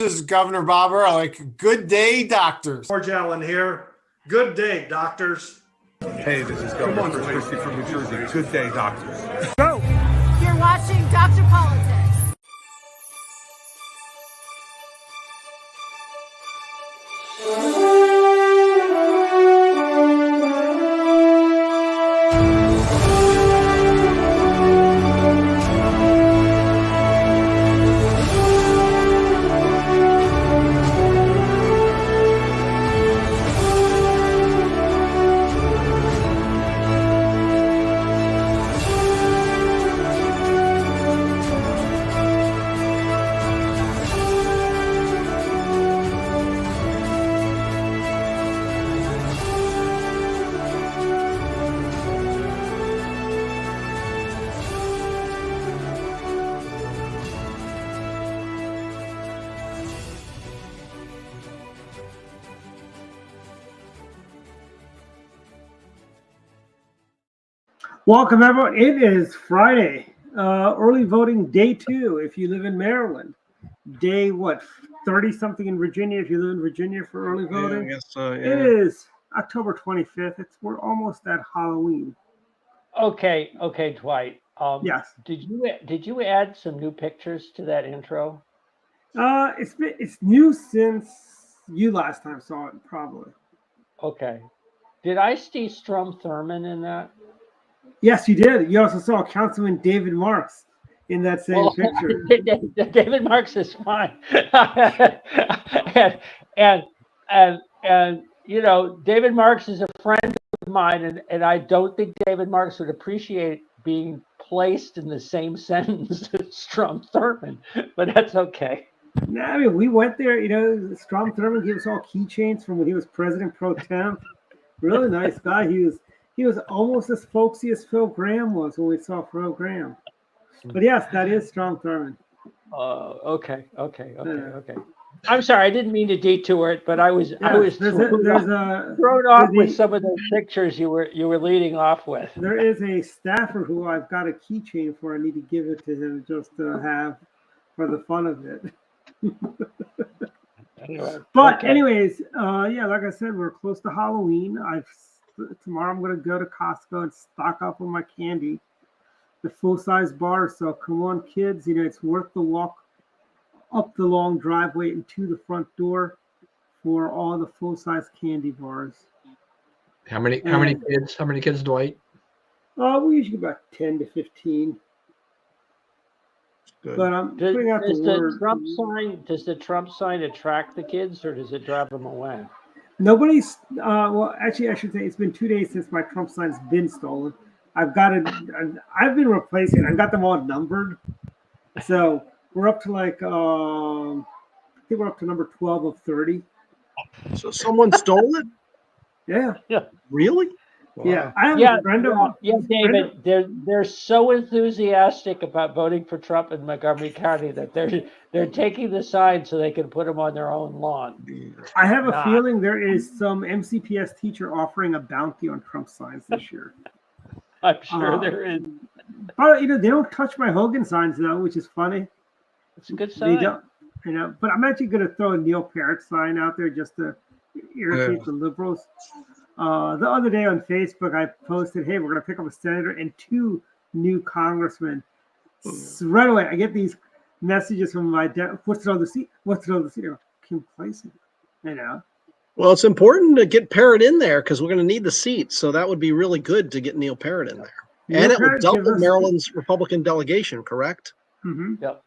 This is Governor Bobber. I like good day, doctors. George Allen here. Good day, doctors. Hey, this is Governor Christie from New Jersey. Good day, doctors. Go! You're watching Dr. Politics. Welcome, everyone. It is Friday, early voting day 2 if you live in Maryland. Day, 30-something in Virginia if you live in Virginia for early voting? Yeah, I guess so, yeah. It is October 25th. We're almost at Halloween. Okay, Dwight. Yes. Did you add some new pictures to that intro? It's new since you last time saw it, probably. Okay. Did I see Strom Thurmond in that? Yes, you did. You also saw Councilman David Marks in that same picture. David Marks is fine. and you know, David Marks is a friend of mine, and I don't think David Marks would appreciate being placed in the same sentence as Strom Thurmond, but that's okay. No, I mean, we went there, you know, Strom Thurmond gave us all keychains from when he was president pro tem. Really nice guy. He was almost as folksy as Phil Graham was when we saw Phil Graham. But yes, that is Strom Thurmond. Okay. I'm sorry, I didn't mean to detour it, but I was thrown off with some of those pictures you were leading off with. There is a staffer who I've got a keychain for. I need to give it to him just to have for the fun of it. Anyways, like I said, we're close to Halloween. Tomorrow I'm going to go to Costco and stock up on my candy, the full-size bar. So come on, kids, you know, it's worth the walk up the long driveway and to the front door for all the full-size candy bars. How many kids, Dwight? We usually get about 10 to 15. Good. But I'm putting out the word. Does the Trump sign attract the kids, or does it drive them away? Nobody's, actually, I should say it's been 2 days since my Trump sign's been stolen. I've been replacing, I've got them all numbered. So we're up to I think we're up to number 12 of 30. So someone stole it? Yeah. Really? Wow. Yeah. I have a friend of David, they're so enthusiastic about voting for Trump in Montgomery County that they're taking the sign so they can put them on their own lawn. I have a feeling there is some MCPS teacher offering a bounty on Trump signs this year. I'm sure there is. But you know, they don't touch my Hogan signs though, which is funny. It's a good sign. They don't, you know. But I'm actually going to throw a Neil Parrott sign out there just to irritate the liberals. The other day on Facebook, I posted, "Hey, we're going to pick up a senator and 2 new congressmen." So right away, I get these messages from my dad. What's the other seat? What's the other seat? Kim Clayson, you know. Well, it's important to get Parrott in there because we're going to need the seat. So that would be really good to get Neil Parrott in there. And it would double Maryland's Republican delegation, correct? Mm-hmm. Yep.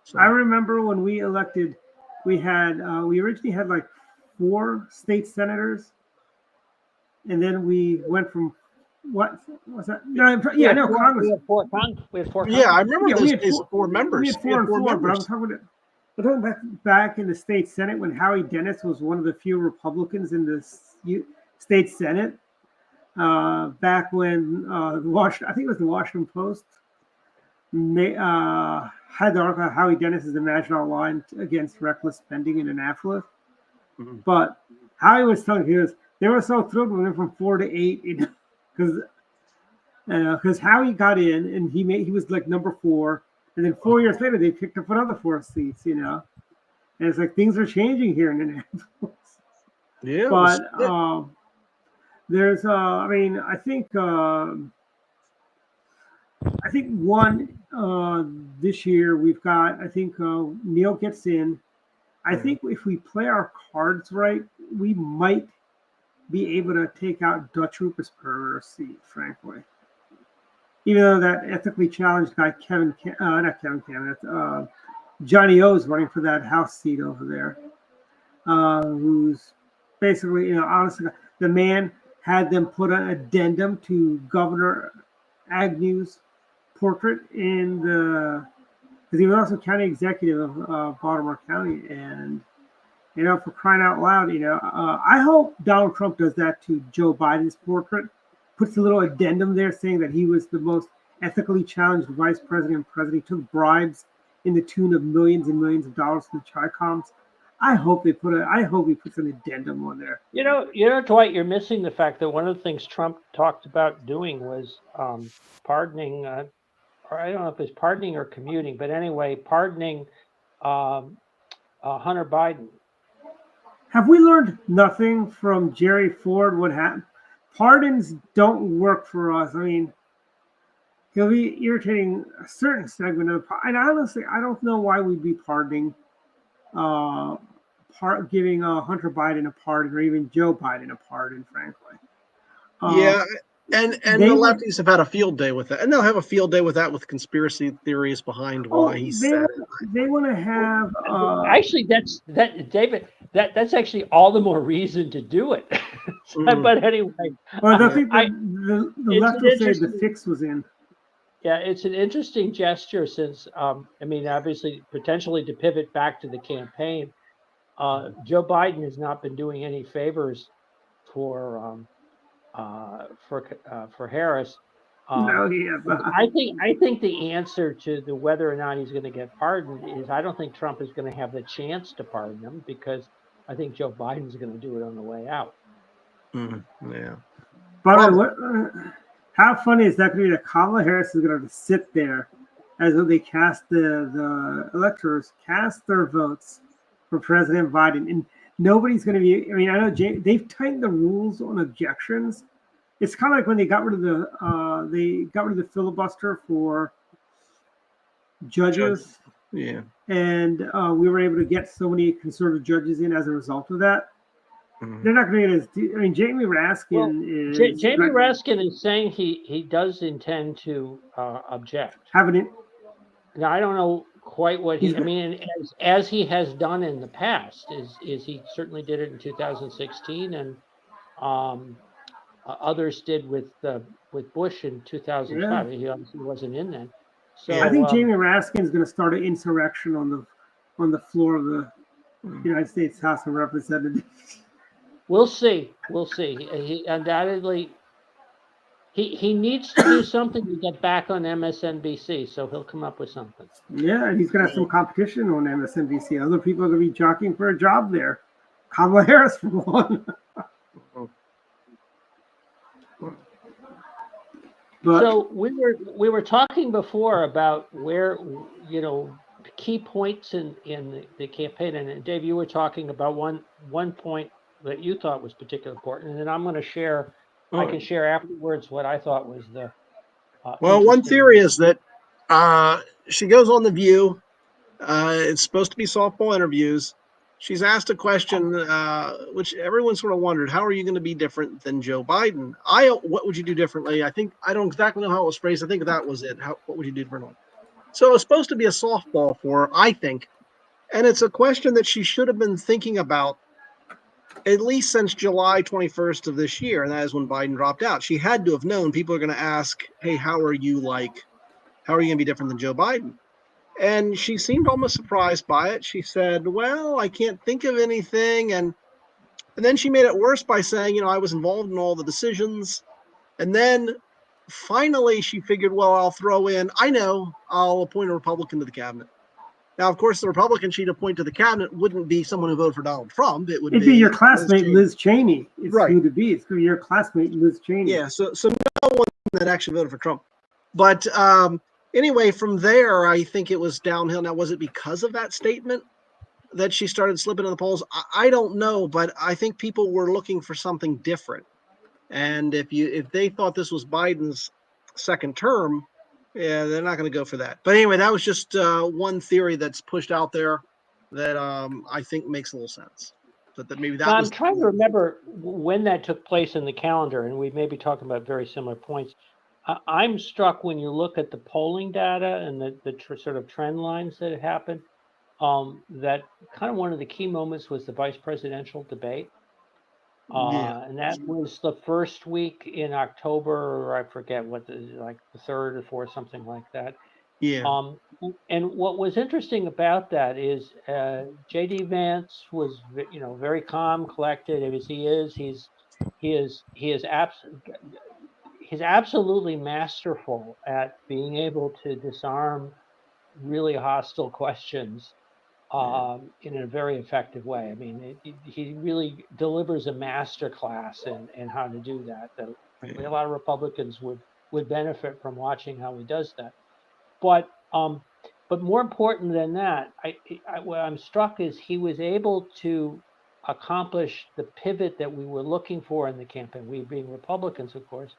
So I remember when we elected, we originally had like 4 state senators. And then we went from what was that? Congress. We had 4 Congress. Yeah, I remember those days, 4 members. We had 4 and 4, but I'm talking back in the state Senate when Howie Dennis was one of the few Republicans in the state Senate. Back when I think it was the Washington Post had the article Howie Dennis is the national line against reckless spending in Annapolis. Mm-hmm. But Howie was telling they were so thrilled when we went from 4 to 8 because Howie got in and he was like number 4, and then 4 years later they picked up another 4 seats, you know. And it's like things are changing here in Indianapolis. Yeah. it But was- there's, I think one this year we've got. I think Neil gets in. I think if we play our cards right, we might be able to take out Dutch Ruppersberger's seat, frankly. Even though that ethically challenged guy, not Kevin Cannon, Johnny O is running for that House seat over there, who's basically, honestly, the man had them put an addendum to Governor Agnew's portrait in the, because he was also county executive of Baltimore County, and for crying out loud, I hope Donald Trump does that to Joe Biden's portrait, puts a little addendum there saying that he was the most ethically challenged vice president and president. He took bribes in the tune of millions and millions of dollars from the Tricoms. I hope he puts an addendum on there. Dwight, you're missing the fact that one of the things Trump talked about doing was pardoning, or I don't know if it's pardoning or commuting, but anyway, pardoning Hunter Biden. Have we learned nothing from Jerry Ford? What happened? Pardons don't work for us. I mean, he'll be irritating a certain segment of, and honestly, I don't know why we'd be pardoning, giving Hunter Biden a pardon, or even Joe Biden a pardon, frankly. Yeah, and the lefties have had a field day with that, and they'll have a field day with that, with conspiracy theories behind why he said it. They want to have. Actually, David. That's actually all the more reason to do it. But anyway, well, I think the left will say the fix was in. Yeah, it's an interesting gesture since, obviously, potentially to pivot back to the campaign, Joe Biden has not been doing any favors for Harris. No, he has not. I think the answer to the whether or not he's going to get pardoned is I don't think Trump is going to have the chance to pardon him, because I think Joe Biden's going to do it on the way out. Yeah. But how funny is that going to be that Kamala Harris is going to sit there as they cast the electors cast their votes for President Biden, and nobody's going to be. I mean, I know they've tightened the rules on objections. It's kind of like when they got rid of the filibuster for judges. Yeah. And we were able to get so many conservative judges in as a result of that. They're not going to get as. I mean, Jamie Raskin is. Jamie Raskin is saying he does intend to object. Now, I don't know quite what he. I mean, as he has done in the past, is he certainly did it in 2016, and others did with Bush in 2005. He obviously wasn't in then. So I think Jamie Raskin is going to start an insurrection on the floor of the United States House of Representatives. We'll see. He undoubtedly he needs to do something to get back on MSNBC. So he'll come up with something. Yeah, and he's going to have some competition on MSNBC. Other people are going to be jockeying for a job there. Kamala Harris for one. So we were talking before about where key points in the campaign, and Dave, you were talking about one point that you thought was particularly important, and then I'm going to share. I can share afterwards what I thought was the. One theory is that she goes on The View. It's supposed to be softball interviews. She's asked a question, which everyone sort of wondered: how are you going to be different than Joe Biden? What would you do differently? I don't exactly know how it was phrased. I think that was it. What would you do differently? So it's supposed to be a softball for her, I think, and it's a question that she should have been thinking about at least since July 21st of this year, and that is when Biden dropped out. She had to have known people are going to ask, "Hey, how are you going to be different than Joe Biden?" And she seemed almost surprised by it. She said, "Well, I can't think of anything." And then she made it worse by saying, I was involved in all the decisions. And then finally she figured, well, I'll throw in, I'll appoint a Republican to the cabinet. Now, of course, the Republican she'd appoint to the cabinet wouldn't be someone who voted for Donald Trump. It'd be your classmate, Liz Cheney. It's right. Who to be. It's going to be your classmate, Liz Cheney. Yeah, so no one that actually voted for Trump. But anyway, from there, I think it was downhill. Now, was it because of that statement? that she started slipping in the polls? I don't know, but I think people were looking for something different. And if they thought this was Biden's second term, yeah, they're not going to go for that. But anyway, that was just one theory that's pushed out there that I think makes a little sense. That maybe that Now, was. I'm trying to remember when that took place in the calendar, and we may be talking about very similar points. I'm struck when you look at the polling data and the sort of trend lines that had happened, that kind of one of the key moments was the vice presidential debate. Yeah. And that was the first week in October, or I forget like the third or fourth, something like that. Yeah. And what was interesting about that is J.D. Vance was, very calm, collected as he is. He's absolutely masterful at being able to disarm really hostile questions in a very effective way. I mean, he really delivers a master class in how to do that. That frankly, a lot of Republicans would benefit from watching how he does that. But more important than that, what I'm struck is he was able to accomplish the pivot that we were looking for in the campaign. We being Republicans, of course,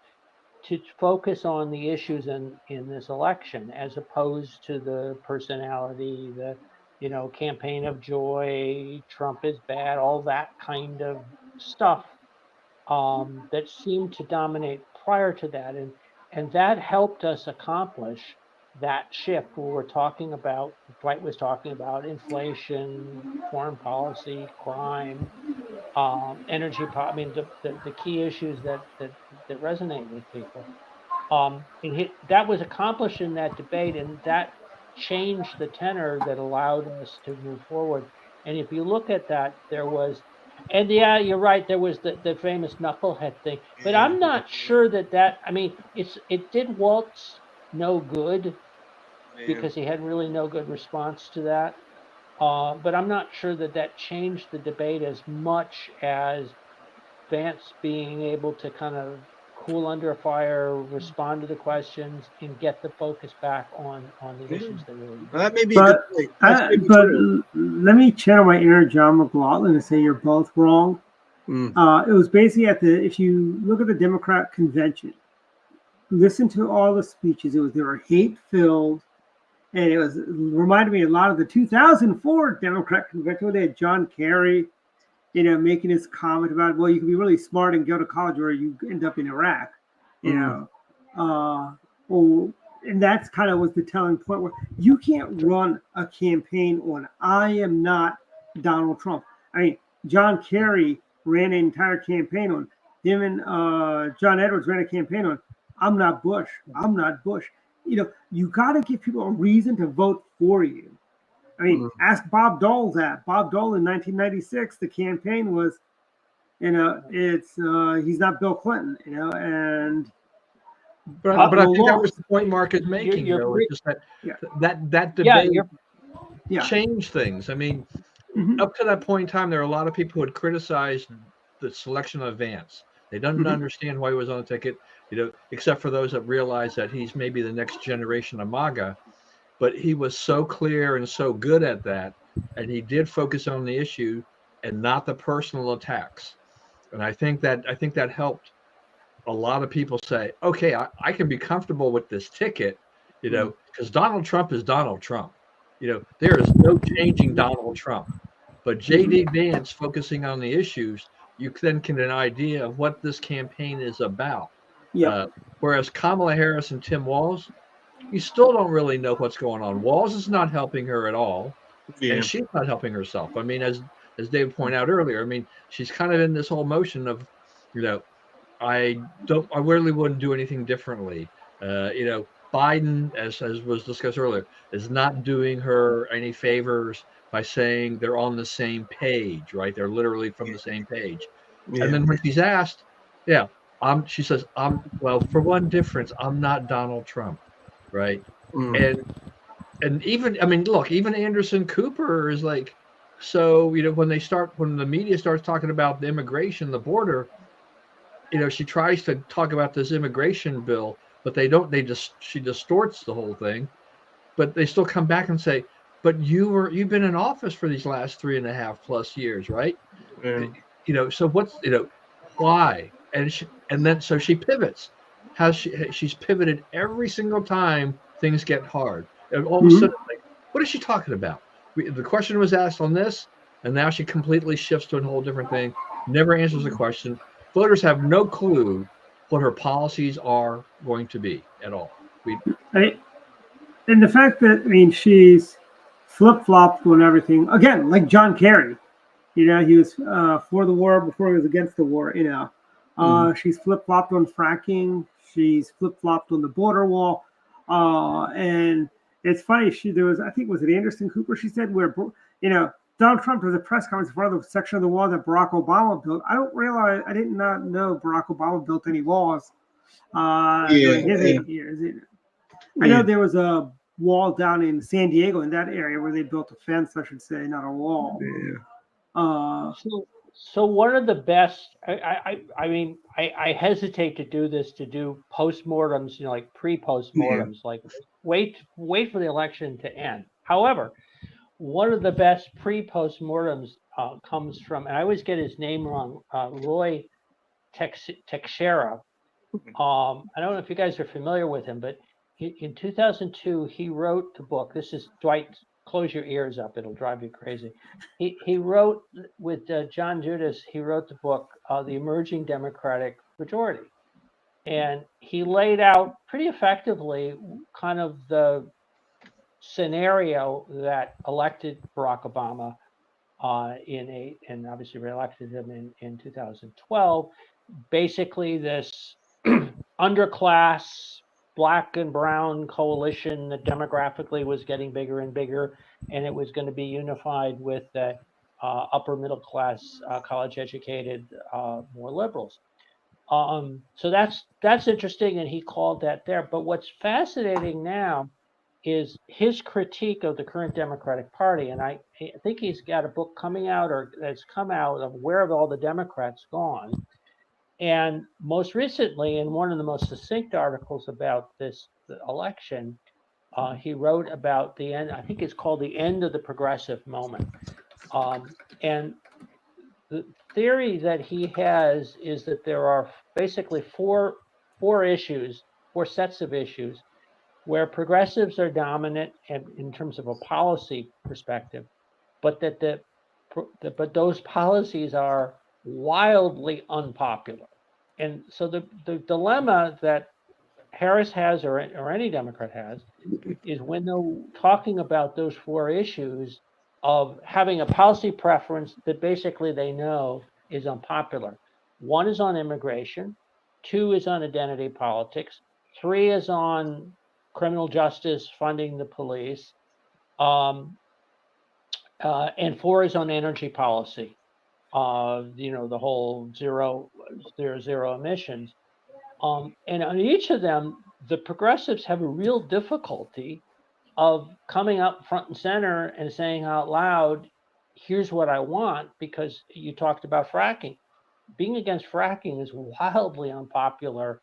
to focus on the issues in this election as opposed to the personality, the campaign of joy, Trump is bad, all that kind of stuff that seemed to dominate prior to that, and that helped us accomplish that shift where we're talking about, Dwight was talking about inflation, foreign policy, crime, energy. I mean, the key issues that resonate with people. And that was accomplished in that debate, and that changed the tenor that allowed us to move forward. And if you look at that, there was, and yeah, you're right, there was the famous knucklehead thing. But I'm not sure I mean, it did Waltz no good because he had really no good response to that. But I'm not sure that changed the debate as much as Vance being able to kind of cool under fire, respond to the questions, and get the focus back on the issues that really. Well, that may be a good point. Let me channel my inner John McLaughlin and say you're both wrong. It was basically if you look at the Democrat convention, listen to all the speeches. They were hate filled, and it reminded me a lot of the 2004 Democrat convention where they had John Kerry, making his comment about, well, you can be really smart and go to college or you end up in Iraq, and that's kind of was the telling point where you can't run a campaign on, I am not Donald Trump. I mean, John Kerry ran an entire campaign on, him and John Edwards ran a campaign on, I'm not Bush. I'm not Bush. You got to give people a reason to vote for you. I mean, ask Bob Dole that. Bob Dole in 1996, the campaign was, it's he's not Bill Clinton, and. But I think that was the point Mark is making. Just that debate changed things. I mean, up to that point in time, there were a lot of people who had criticized the selection of Vance. They didn't understand why he was on the ticket, except for those that realized that he's maybe the next generation of MAGA. But he was so clear and so good at that, and he did focus on the issue and not the personal attacks. And I think that helped a lot of people say, okay, I can be comfortable with this ticket, because Donald Trump is Donald Trump. There is no changing Donald Trump. But J.D. Vance focusing on the issues, you then get an idea of what this campaign is about. Whereas Kamala Harris and Tim Walz, you still don't really know what's going on. Walz is not helping her at all, and she's not helping herself. I mean, as David pointed out earlier, I mean, she's kind of in this whole motion of, I really wouldn't do anything differently. Biden, as was discussed earlier, is not doing her any favors by saying they're on the same page, right? They're literally from the same page. And then when she's asked, she says, well, for one difference, I'm not Donald Trump, right? And even, I mean, look, even Anderson Cooper is like, so, when the media starts talking about the immigration, the border, she tries to talk about this immigration bill, but she distorts the whole thing. But they still come back and say, but you've been in office for these last 3.5+ years, right? Yeah. So what's why? And then so she pivots. She's pivoted every single time things get hard. And all of a sudden, like, what is she talking about? The question was asked on this, and now she completely shifts to a whole different thing. Never answers the question. Voters have no clue what her policies are going to be at all. And the fact that, she's flip-flopped on everything. Again, like John Kerry, he was for the war before he was against the war, She's flip-flopped on fracking. She's flip-flopped on the border wall. And it's funny, I think, was it Anderson Cooper, she said, where, Donald Trump has a press conference in front of the section of the wall that Barack Obama built. I did not know Barack Obama built any walls during his 8 years. I know there was a wall down in San Diego, in that area, where they built a fence, I should say, not a wall. So one of the best, I hesitate to do this, to do postmortems, like pre-postmortems, like wait for the election to end. However, one of the best pre-postmortems comes from, and I always get his name wrong, Roy Teixeira. I don't know if you guys are familiar with him, but in 2002, he wrote the book. This is Dwight. Close your ears up; it'll drive you crazy. He wrote with John Judas. He wrote the book, "The Emerging Democratic Majority," and he laid out pretty effectively kind of the scenario that elected Barack Obama and obviously reelected him in 2012. Basically, this underclass Black and brown coalition that demographically was getting bigger and bigger, and it was going to be unified with the upper middle class, college educated, more liberals. So that's interesting, and he called that there. But what's fascinating now is his critique of the current Democratic Party, and I think he's got a book coming out, or that's come out, of Where Have All the Democrats Gone? And most recently, in one of the most succinct articles about this election, he wrote about the end. I think it's called The End of the Progressive Moment. And the theory that he has is that there are basically four sets of issues where progressives are dominant in terms of a policy perspective, but that but those policies are wildly unpopular. And so the dilemma that Harris has, or any Democrat has, is when they're talking about those four issues, of having a policy preference that basically they know is unpopular. One is on immigration, two is on identity politics, three is on criminal justice, funding the police, and four is on energy policy. The whole zero emissions. And on each of them, the progressives have a real difficulty of coming up front and center and saying out loud, here's what I want, because you talked about fracking. Being against fracking is wildly unpopular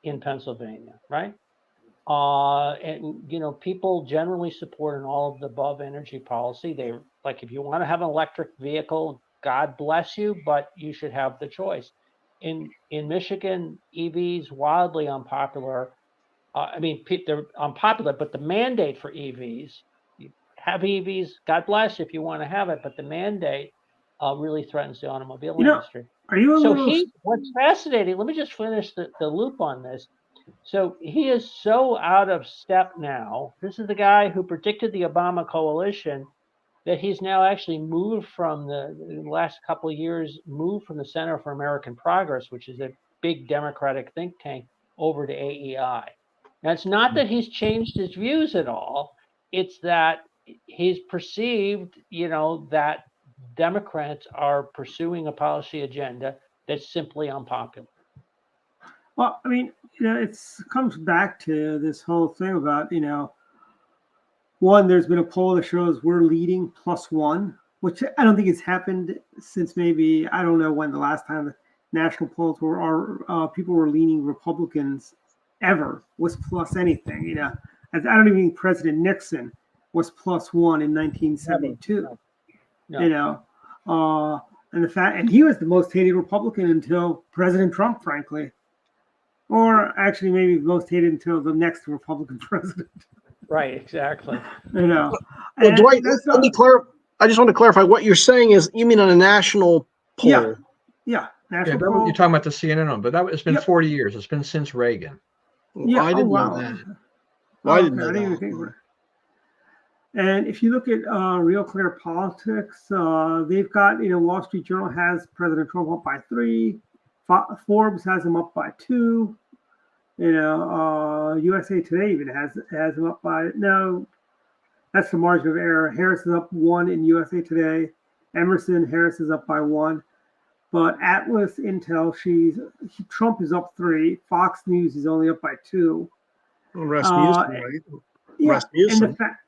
in Pennsylvania, right? And people generally support an all of the above energy policy. They like, if you want to have an electric vehicle, God bless you, but you should have the choice. In Michigan, EVs wildly unpopular. They're unpopular, but the mandate for EVs, you have EVs, God bless if you want to have it, but the mandate really threatens the automobile industry. What's fascinating, let me just finish the loop on this. So he is so out of step now. This is the guy who predicted the Obama coalition, that he's now actually moved from the last couple of years, moved from the Center for American Progress, which is a big Democratic think tank, over to AEI. Now, it's not that he's changed his views at all. It's that he's perceived, that Democrats are pursuing a policy agenda that's simply unpopular. Well, it comes back to this whole thing about, one, there's been a poll that shows we're leading +1, which I don't think has happened since maybe, I don't know when the last time the national polls people were leaning Republicans ever was plus anything. I don't even think President Nixon was +1 in 1972. No. You know, and the fact, and he was the most hated Republican until President Trump, frankly, or actually maybe most hated until the next Republican president. Right, exactly. You know, well, Dwight, let me I just want to clarify what you're saying is you mean on a national poll? Yeah. National poll. You're talking about the CNN one, but it's been 40 years. It's been since Reagan. Yeah, I didn't know that. Well, I didn't know that. And if you look at Real Clear Politics, they've got, Wall Street Journal has President Trump up by 3. Forbes has him up by 2. USA Today even has him up by, no, that's the margin of error. Harris is up 1 in USA Today. Emerson, Harris is up by 1. But Atlas Intel, Trump is up 3. Fox News is only up by 2. Well, Rasmussen, right? Yeah, Rasmussen. and the fact,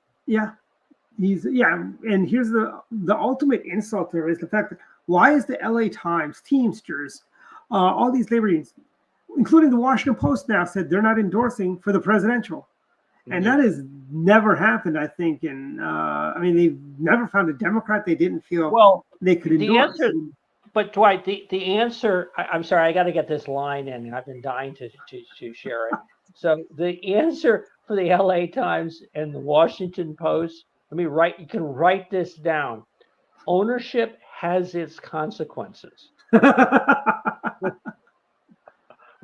and here's the ultimate insult there is the fact that why is the LA Times, Teamsters, all these labor unions, including the Washington Post now, said they're not endorsing for the presidential. And that has never happened, I think. And they've never found a Democrat they didn't feel they could endorse. But Dwight, the answer, I'm sorry, I got to get this line in. I've been dying to share it. So the answer for the LA Times and the Washington Post, you can write this down. Ownership has its consequences.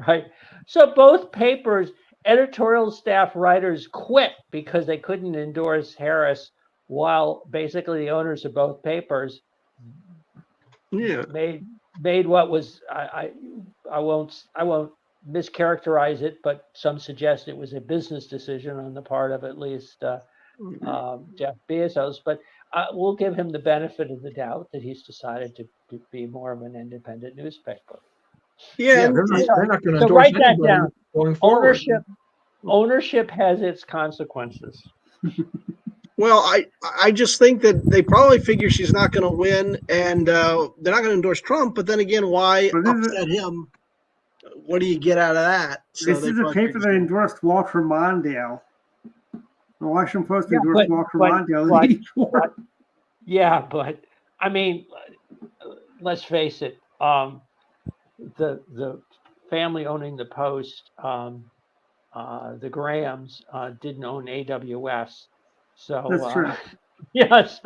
Right. So both papers, editorial staff writers quit because they couldn't endorse Harris, while basically the owners of both papers made what was I won't mischaracterize it, but some suggest it was a business decision on the part of at least Jeff Bezos. But we'll give him the benefit of the doubt that he's decided to be more of an independent newspaper. Yeah, they're not going to so write that down. Going forward. Ownership has its consequences. Well, I just think that they probably figure she's not going to win, and they're not going to endorse Trump. But then again, why upset him? What do you get out of that? So this is a paper that endorsed Walter Mondale. The Washington Post endorsed Walter Mondale. But let's face it. The family owning the Post, the Grahams, didn't own AWS. So that's true. Yes.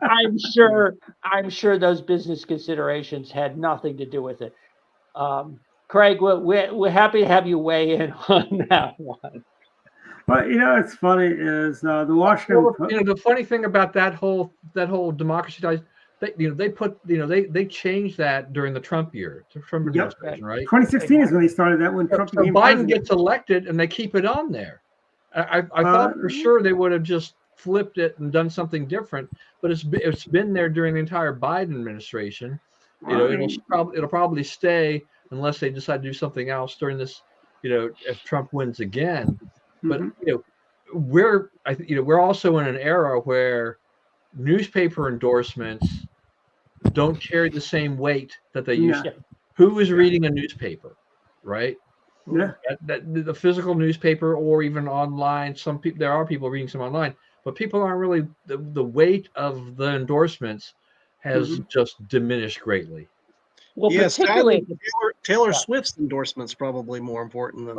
I'm sure those business considerations had nothing to do with it. Craig, we're happy to have you weigh in on that one. But it's funny is the Washington. The funny thing about that whole democracy, they changed that during the Trump year, the Trump administration, right? 2016 is when they started that. When Trump became Biden president. gets elected, and they keep it on there. I thought for sure they would have just flipped it and done something different, but it's been there during the entire Biden administration. It'll probably stay unless they decide to do something else during this. If Trump wins again, but we're also in an era where newspaper endorsements don't carry the same weight that they used to. Who is reading a newspaper, right? Yeah. The physical newspaper or even online. There are people reading some online, but people aren't really. The weight of the endorsements has just diminished greatly. Well, yes, particularly Taylor Swift's endorsements probably more important than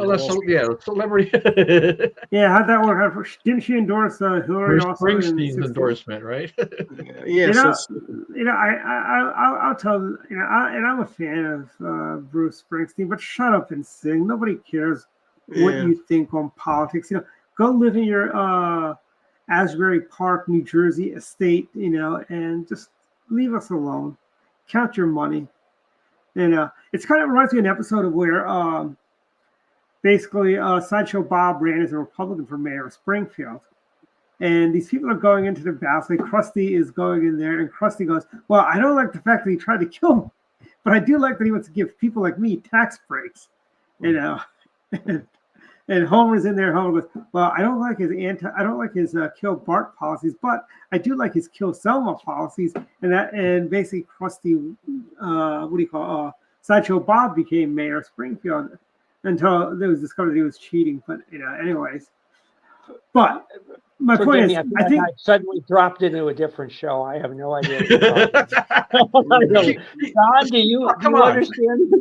celebrity. How'd that work? Didn't she endorse Hillary? Springsteen's endorsement, right? Yes. I'll tell and I'm a fan of Bruce Springsteen, but shut up and sing. Nobody cares what you think on politics. Go live in your Asbury Park, New Jersey estate, and just leave us alone. Count your money. It's kind of reminds me of an episode of where basically Sideshow Bob ran as a Republican for mayor of Springfield. And these people are going into the balcony. Krusty is going in there, and Krusty goes, well, I don't like the fact that he tried to kill me, but I do like that he wants to give people like me tax breaks, And Homer's in there. Homer goes, well, I don't like his kill Bart policies, but I do like his kill Selma policies. And basically Krusty, Sideshow Bob became mayor of Springfield until it was discovered he was cheating. But anyways, But my point is, I think I suddenly dropped into a different show. I have no idea what you're talking about. Don, do you understand?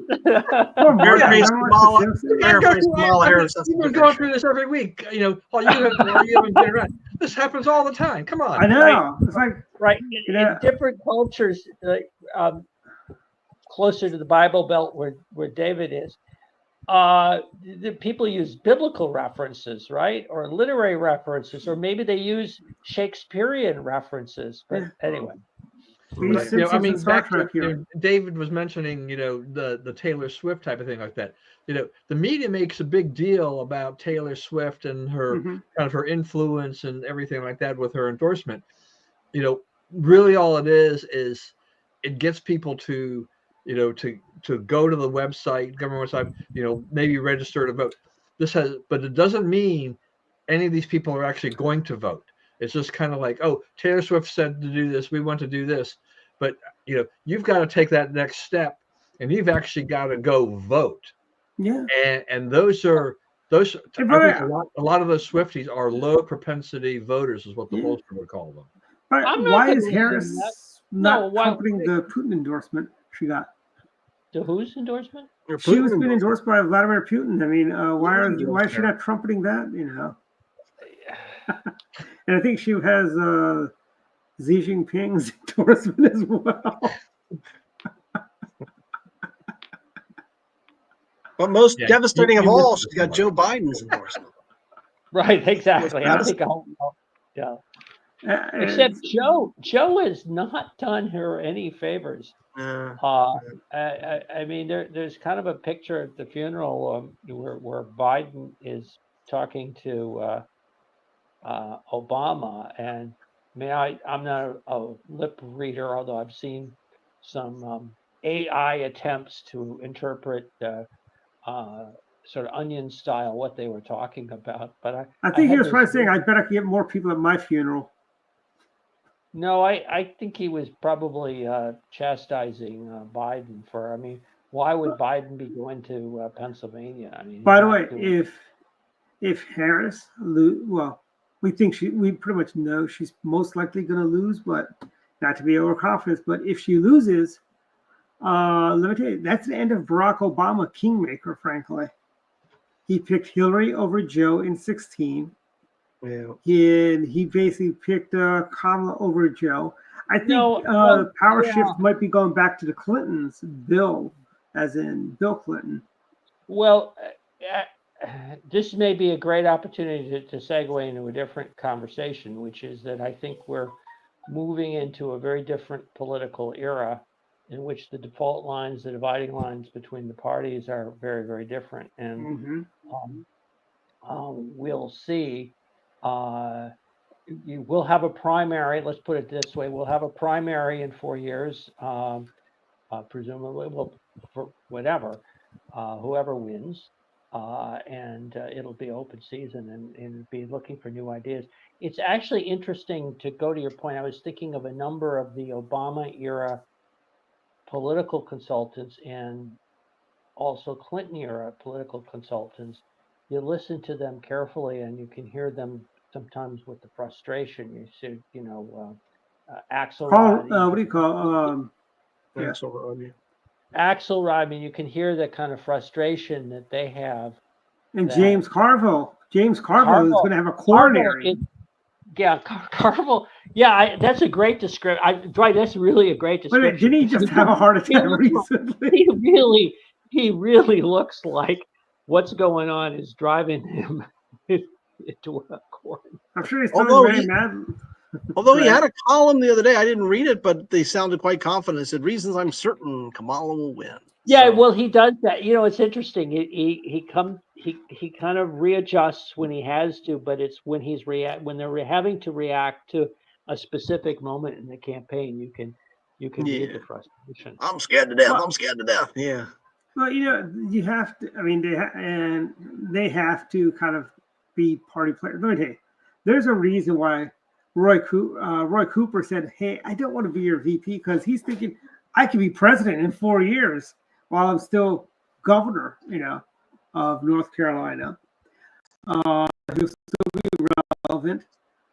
Paraphrase Kamala Harris. You've been going through this every week. You know, you haven't been around. This happens all the time. Come on. I know. It's like in different cultures, closer to the Bible Belt where David is, the people use biblical references, right, or literary references, or maybe they use Shakespearean references. But anyway, I mean, back to David was mentioning, the Taylor Swift type of thing like that. The media makes a big deal about Taylor Swift and her kind of her influence and everything like that with her endorsement. Really all it is it gets people to go to the website, government website, maybe register to vote. But it doesn't mean any of these people are actually going to vote. It's just kind of like, oh, Taylor Swift said to do this, we want to do this. But you've got to take that next step, and you've actually got to go vote. Yeah. And those I think a lot of those Swifties are low propensity voters, is what the pollster would call them. But why is Harris not accompanying the Putin endorsement she got? The whose endorsement? She was being endorsed by Vladimir Putin. I mean, why is she not trumpeting that? And I think she has Xi Jinping's endorsement as well. But most devastating of all, she's got Joe Biden's endorsement. Right, exactly. I think except Joe has not done her any favors. I mean, there's kind of a picture at the funeral where Biden is talking to Obama, and I mean, I'm not a lip reader, although I've seen some AI attempts to interpret sort of onion style what they were talking about. But I think he was probably saying, "I bet I can get more people at my funeral." No, I think he was probably chastising Biden for. I mean, why would Biden be going to Pennsylvania? I mean, by the way, if Harris we pretty much know she's most likely going to lose, but not to be overconfident. But if she loses, let me tell you, that's the end of Barack Obama kingmaker. Frankly, he picked Hillary over Joe in 2016. Yeah. He basically picked Kamala over Joe. I think power shift might be going back to the Clintons, Bill, as in Bill Clinton. Well, this may be a great opportunity to segue into a different conversation, which is that I think we're moving into a very different political era in which the default lines, the dividing lines between the parties are very, very different. And we'll see. You will have a primary. Let's put it this way: we'll have a primary in 4 years, presumably. Well, for whatever, whoever wins, and it'll be open season, and be looking for new ideas. It's actually interesting to go to your point. I was thinking of a number of the Obama era political consultants and also Clinton era political consultants. You listen to them carefully, and you can hear them sometimes with the frustration. You see, Axelrod. What do you call Axelrod? Axelrod. I mean, you can hear the kind of frustration that they have. And James Carville. James Carville is going to have a coronary. Carville. Yeah, that's a great description. Right, that's really a great description. But didn't he just have a heart attack recently? He really looks like what's going on is driving him into a corner. I'm sure he's still very mad. Although he had a column the other day, I didn't read it, but they sounded quite confident. It said, "Reasons I'm certain Kamala will win." Yeah, well, he does that. It's interesting. He kind of readjusts when he has to, but it's when when they're having to react to a specific moment in the campaign, you can read the frustration. I'm scared to death. I'm scared to death. Yeah. Well, you have to. I mean, they have to kind of be party players. Let me tell you, there's a reason why Roy Cooper said, "Hey, I don't want to be your VP," because he's thinking I could be president in 4 years while I'm still governor, of North Carolina. He'll still be relevant.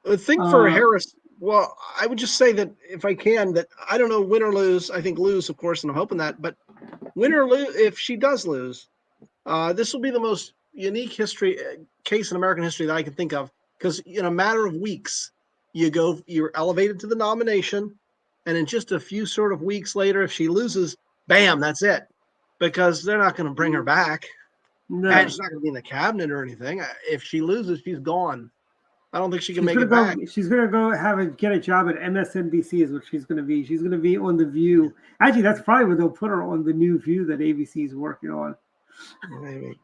I think for Harris, well, I would just say that if I can, that I don't know, win or lose. I think lose, of course, and I'm hoping that. But win or lose, if she does lose, this will be the most unique history case in American history that I can think of. Because in a matter of weeks, you're elevated to the nomination, and in just a few sort of weeks later, if she loses, bam, that's it. Because they're not going to bring her back. No. And she's not going to be in the cabinet or anything. If she loses, she's gone. I don't think she can make it back. She's gonna go get a job at MSNBC is what she's gonna be. She's gonna be on The View. Actually, that's probably where they'll put her, on the new View that ABC is working on. Maybe.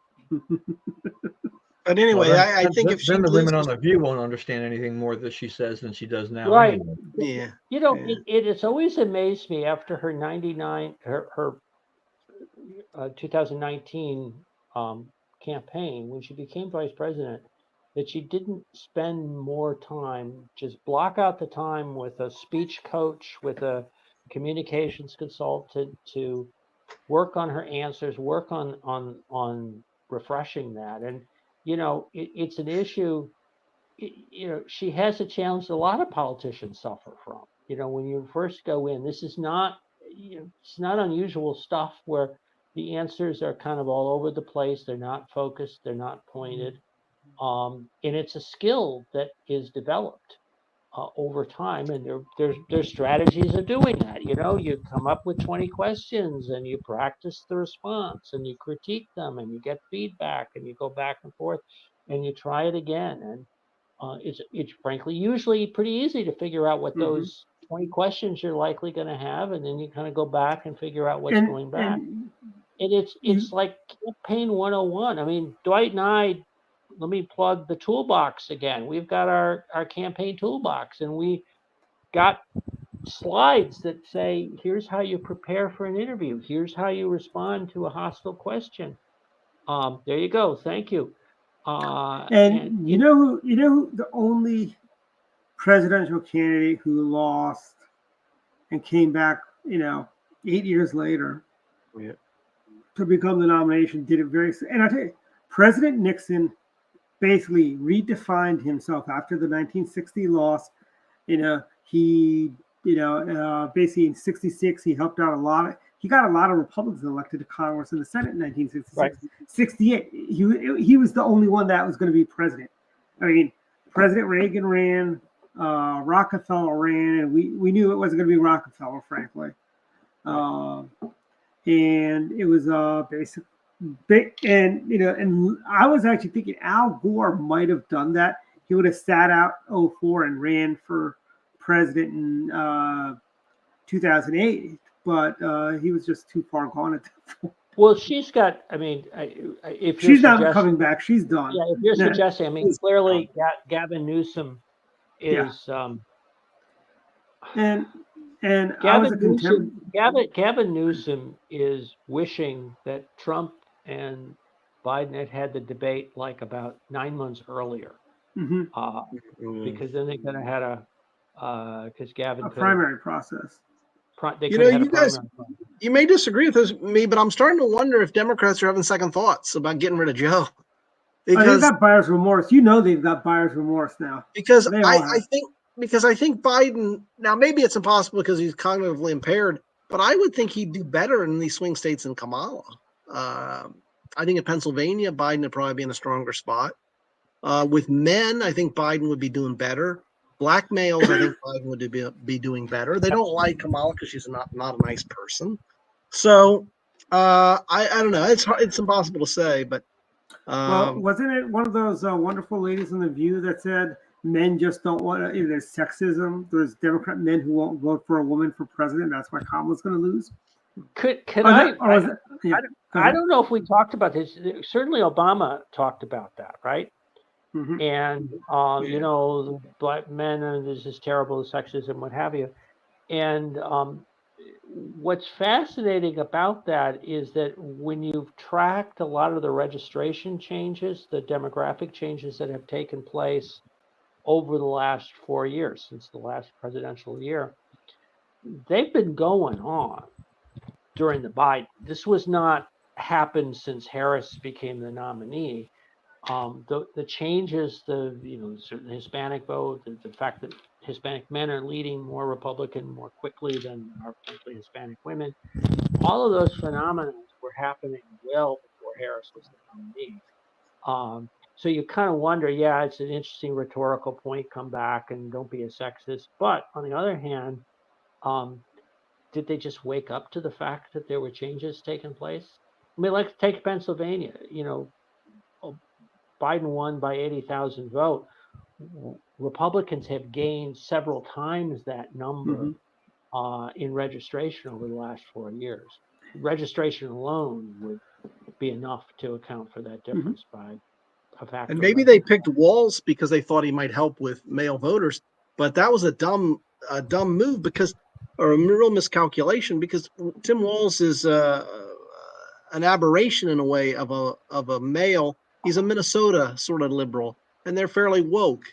But anyway, well, I think if she then the loses, women on The View won't understand anything more that she says than she does now. Right. Anyway. Yeah. You know, it's always amazed me after her 2019 campaign, when she became vice president, that she didn't spend more time, just block out the time with a speech coach, with a communications consultant to work on her answers, work on refreshing that. And, you know, it's an issue, you know, she has a challenge a lot of politicians suffer from. You know, when you first go in, this is not, you know, it's not unusual stuff where the answers are kind of all over the place. They're not focused. They're not pointed. And it's a skill that is developed over time, and there's strategies of doing that. You know, you come up with 20 questions and you practice the response and you critique them and you get feedback and you go back and forth and you try it again. And it's frankly usually pretty easy to figure out what those 20 questions you're likely going to have, and then you kind of go back and figure out what's going back. And it's like campaign 101. I mean, Dwight and I, let me plug the toolbox again. We've got our campaign toolbox, and we got slides that say, here's how you prepare for an interview. Here's how you respond to a hostile question. There you go. Thank you. And you know who the only presidential candidate who lost and came back, 8 years later to become the nomination, did it very. And I tell you, President Nixon basically redefined himself after the 1960 loss. He basically in 66 he helped out he got a lot of Republicans elected to Congress and the Senate in 1966. Right. 68, he was the only one that was going to be president. I mean, President Reagan ran, Rockefeller ran, and we knew it wasn't going to be Rockefeller, frankly. And it was basic. And I was actually thinking Al Gore might have done that. He would have sat out 2004 and ran for president in 2008, but he was just too far gone at that point. Well, she's got. I mean, if she's not coming back, she's done. Yeah, if you're suggesting, I mean, clearly Gavin Newsom is. And Gavin Newsom is wishing that Trump and Biden had the debate like about 9 months earlier, because then they could have had because Gavin a primary process. You guys, you may disagree with me, but I'm starting to wonder if Democrats are having second thoughts about getting rid of Joe. Because they've got buyer's remorse. They've got buyer's remorse now. Because I think Biden, now maybe it's impossible because he's cognitively impaired, but I would think he'd do better in these swing states than Kamala. I think in Pennsylvania, Biden would probably be in a stronger spot. With men, I think Biden would be doing better. Black males, I think Biden would be doing better. They don't like Kamala because she's not a nice person. So I don't know. It's impossible to say, but well, wasn't it one of those wonderful ladies on The View that said men just don't want to? There's sexism. There's Democrat men who won't vote for a woman for president. That's why Kamala's going to lose. I don't know if we talked about this. Certainly, Obama talked about that, right? Mm-hmm. And black men, and this is terrible sexism, what have you. And what's fascinating about that is that when you've tracked a lot of the registration changes, the demographic changes that have taken place over the last 4 years, since the last presidential year, they've been going on during the Biden. This was not happened since Harris became the nominee. The changes, the Hispanic vote, the fact that Hispanic men are leading more Republican more quickly than are frankly Hispanic women, all of those phenomena were happening well before Harris was the nominee. So you kind of wonder, yeah, it's an interesting rhetorical point, come back and don't be a sexist. But on the other hand, did they just wake up to the fact that there were changes taking place? I mean, like take Pennsylvania, Biden won by 80,000 votes. Republicans have gained several times that number in registration over the last 4 years. Registration alone would be enough to account for that difference by a factor. And maybe they picked Walz because they thought he might help with male voters, but that was a dumb move or a real miscalculation, because Tim Walz is an aberration in a way of a male. He's a Minnesota sort of liberal, and they're fairly woke.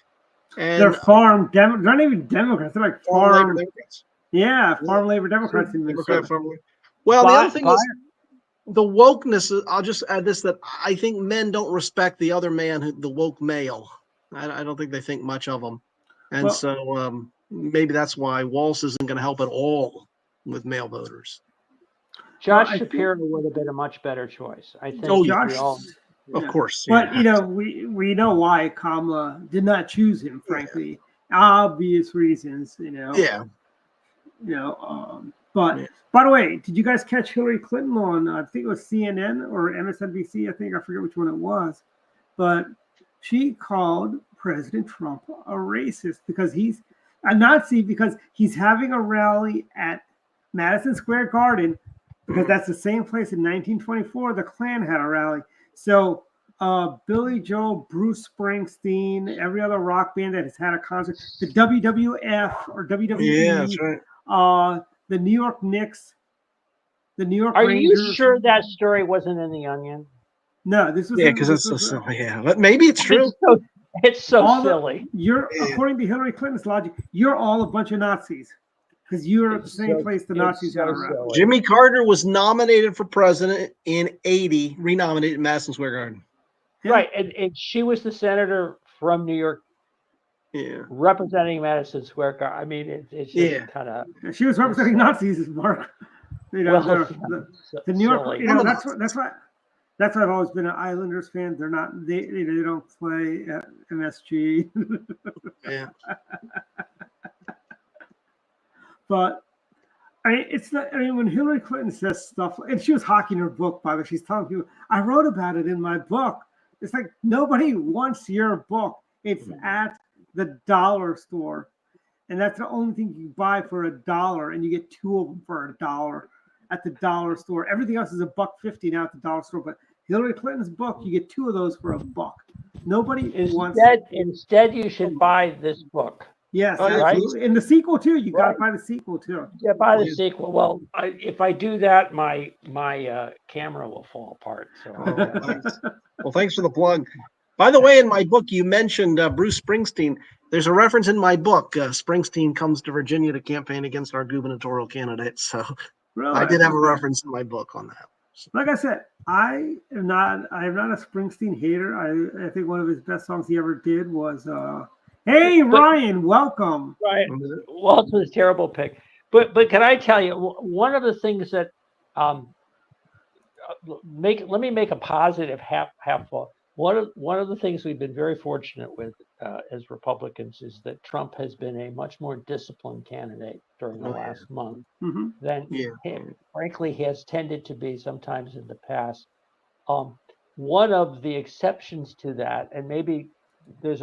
And they're they're not even Democrats. They're like farm Democrats. Yeah, farm labor Democrats in Minnesota. Well, the other thing is the wokeness. I'll just add this: that I think men don't respect the other man, the woke male. I don't think they think much of him, and so maybe that's why Walz isn't going to help at all with male voters. Josh Shapiro would have been a much better choice, I think. Oh, Josh, of course. But we know why Kamala did not choose him. Frankly, obvious reasons. Yeah. But by the way, did you guys catch Hillary Clinton on? I think it was CNN or MSNBC. I forget which one it was, but she called President Trump a racist because he's a Nazi, because he's having a rally at Madison Square Garden, because that's the same place in 1924 the Klan had a rally. So Billy Joel, Bruce Springsteen, every other rock band that has had a concert, the WWF or WWE, yeah, that's right. The New York Knicks, the New York Rangers. You sure that story wasn't in the Onion? No, this was because it's so silly. Yeah, but maybe it's true. It's so silly. According to Hillary Clinton's logic, you're all a bunch of Nazis because you're at the same place the Nazis got around. Jimmy Carter was nominated for president in '80, renominated in Madison Square Garden. Yeah. Right, and she was the senator from New York. Yeah, representing Madison Square Garden. I mean, it's just kind of. She was representing Nazis, Mark. The New York. That's why I've always been an Islanders fan. They're not. They don't play at MSG. Yeah. But it's not. I mean, when Hillary Clinton says stuff, and she was hawking her book, by the way, she's telling people, "I wrote about it in my book." It's like nobody wants your book. It's at the dollar store, and that's the only thing you buy for $1, and you get 2 of them for $1 at the dollar store. Everything else is $1.50 now at the dollar store, but Hillary Clinton's book, you get 2 of those for $1. Nobody wants. Instead, you should buy this book. Yes, right. And the sequel too. You got to buy the sequel too. Yeah, buy the sequel. Well, if I do that, my camera will fall apart. So. Well, thanks for the plug. By the way, in my book, you mentioned Bruce Springsteen. There's a reference in my book. Springsteen comes to Virginia to campaign against our gubernatorial candidate. So really? I did have a reference in my book on that. Like I said, I am not a Springsteen hater. I think one of his best songs he ever did was "Hey Ryan, welcome." Right. Well, it was a terrible pick. But can I tell you, one of the things that let me make a positive half full. One of the things we've been very fortunate with as Republicans is that Trump has been a much more disciplined candidate during the last month than frankly he has tended to be sometimes in the past. One of the exceptions to that, and maybe there's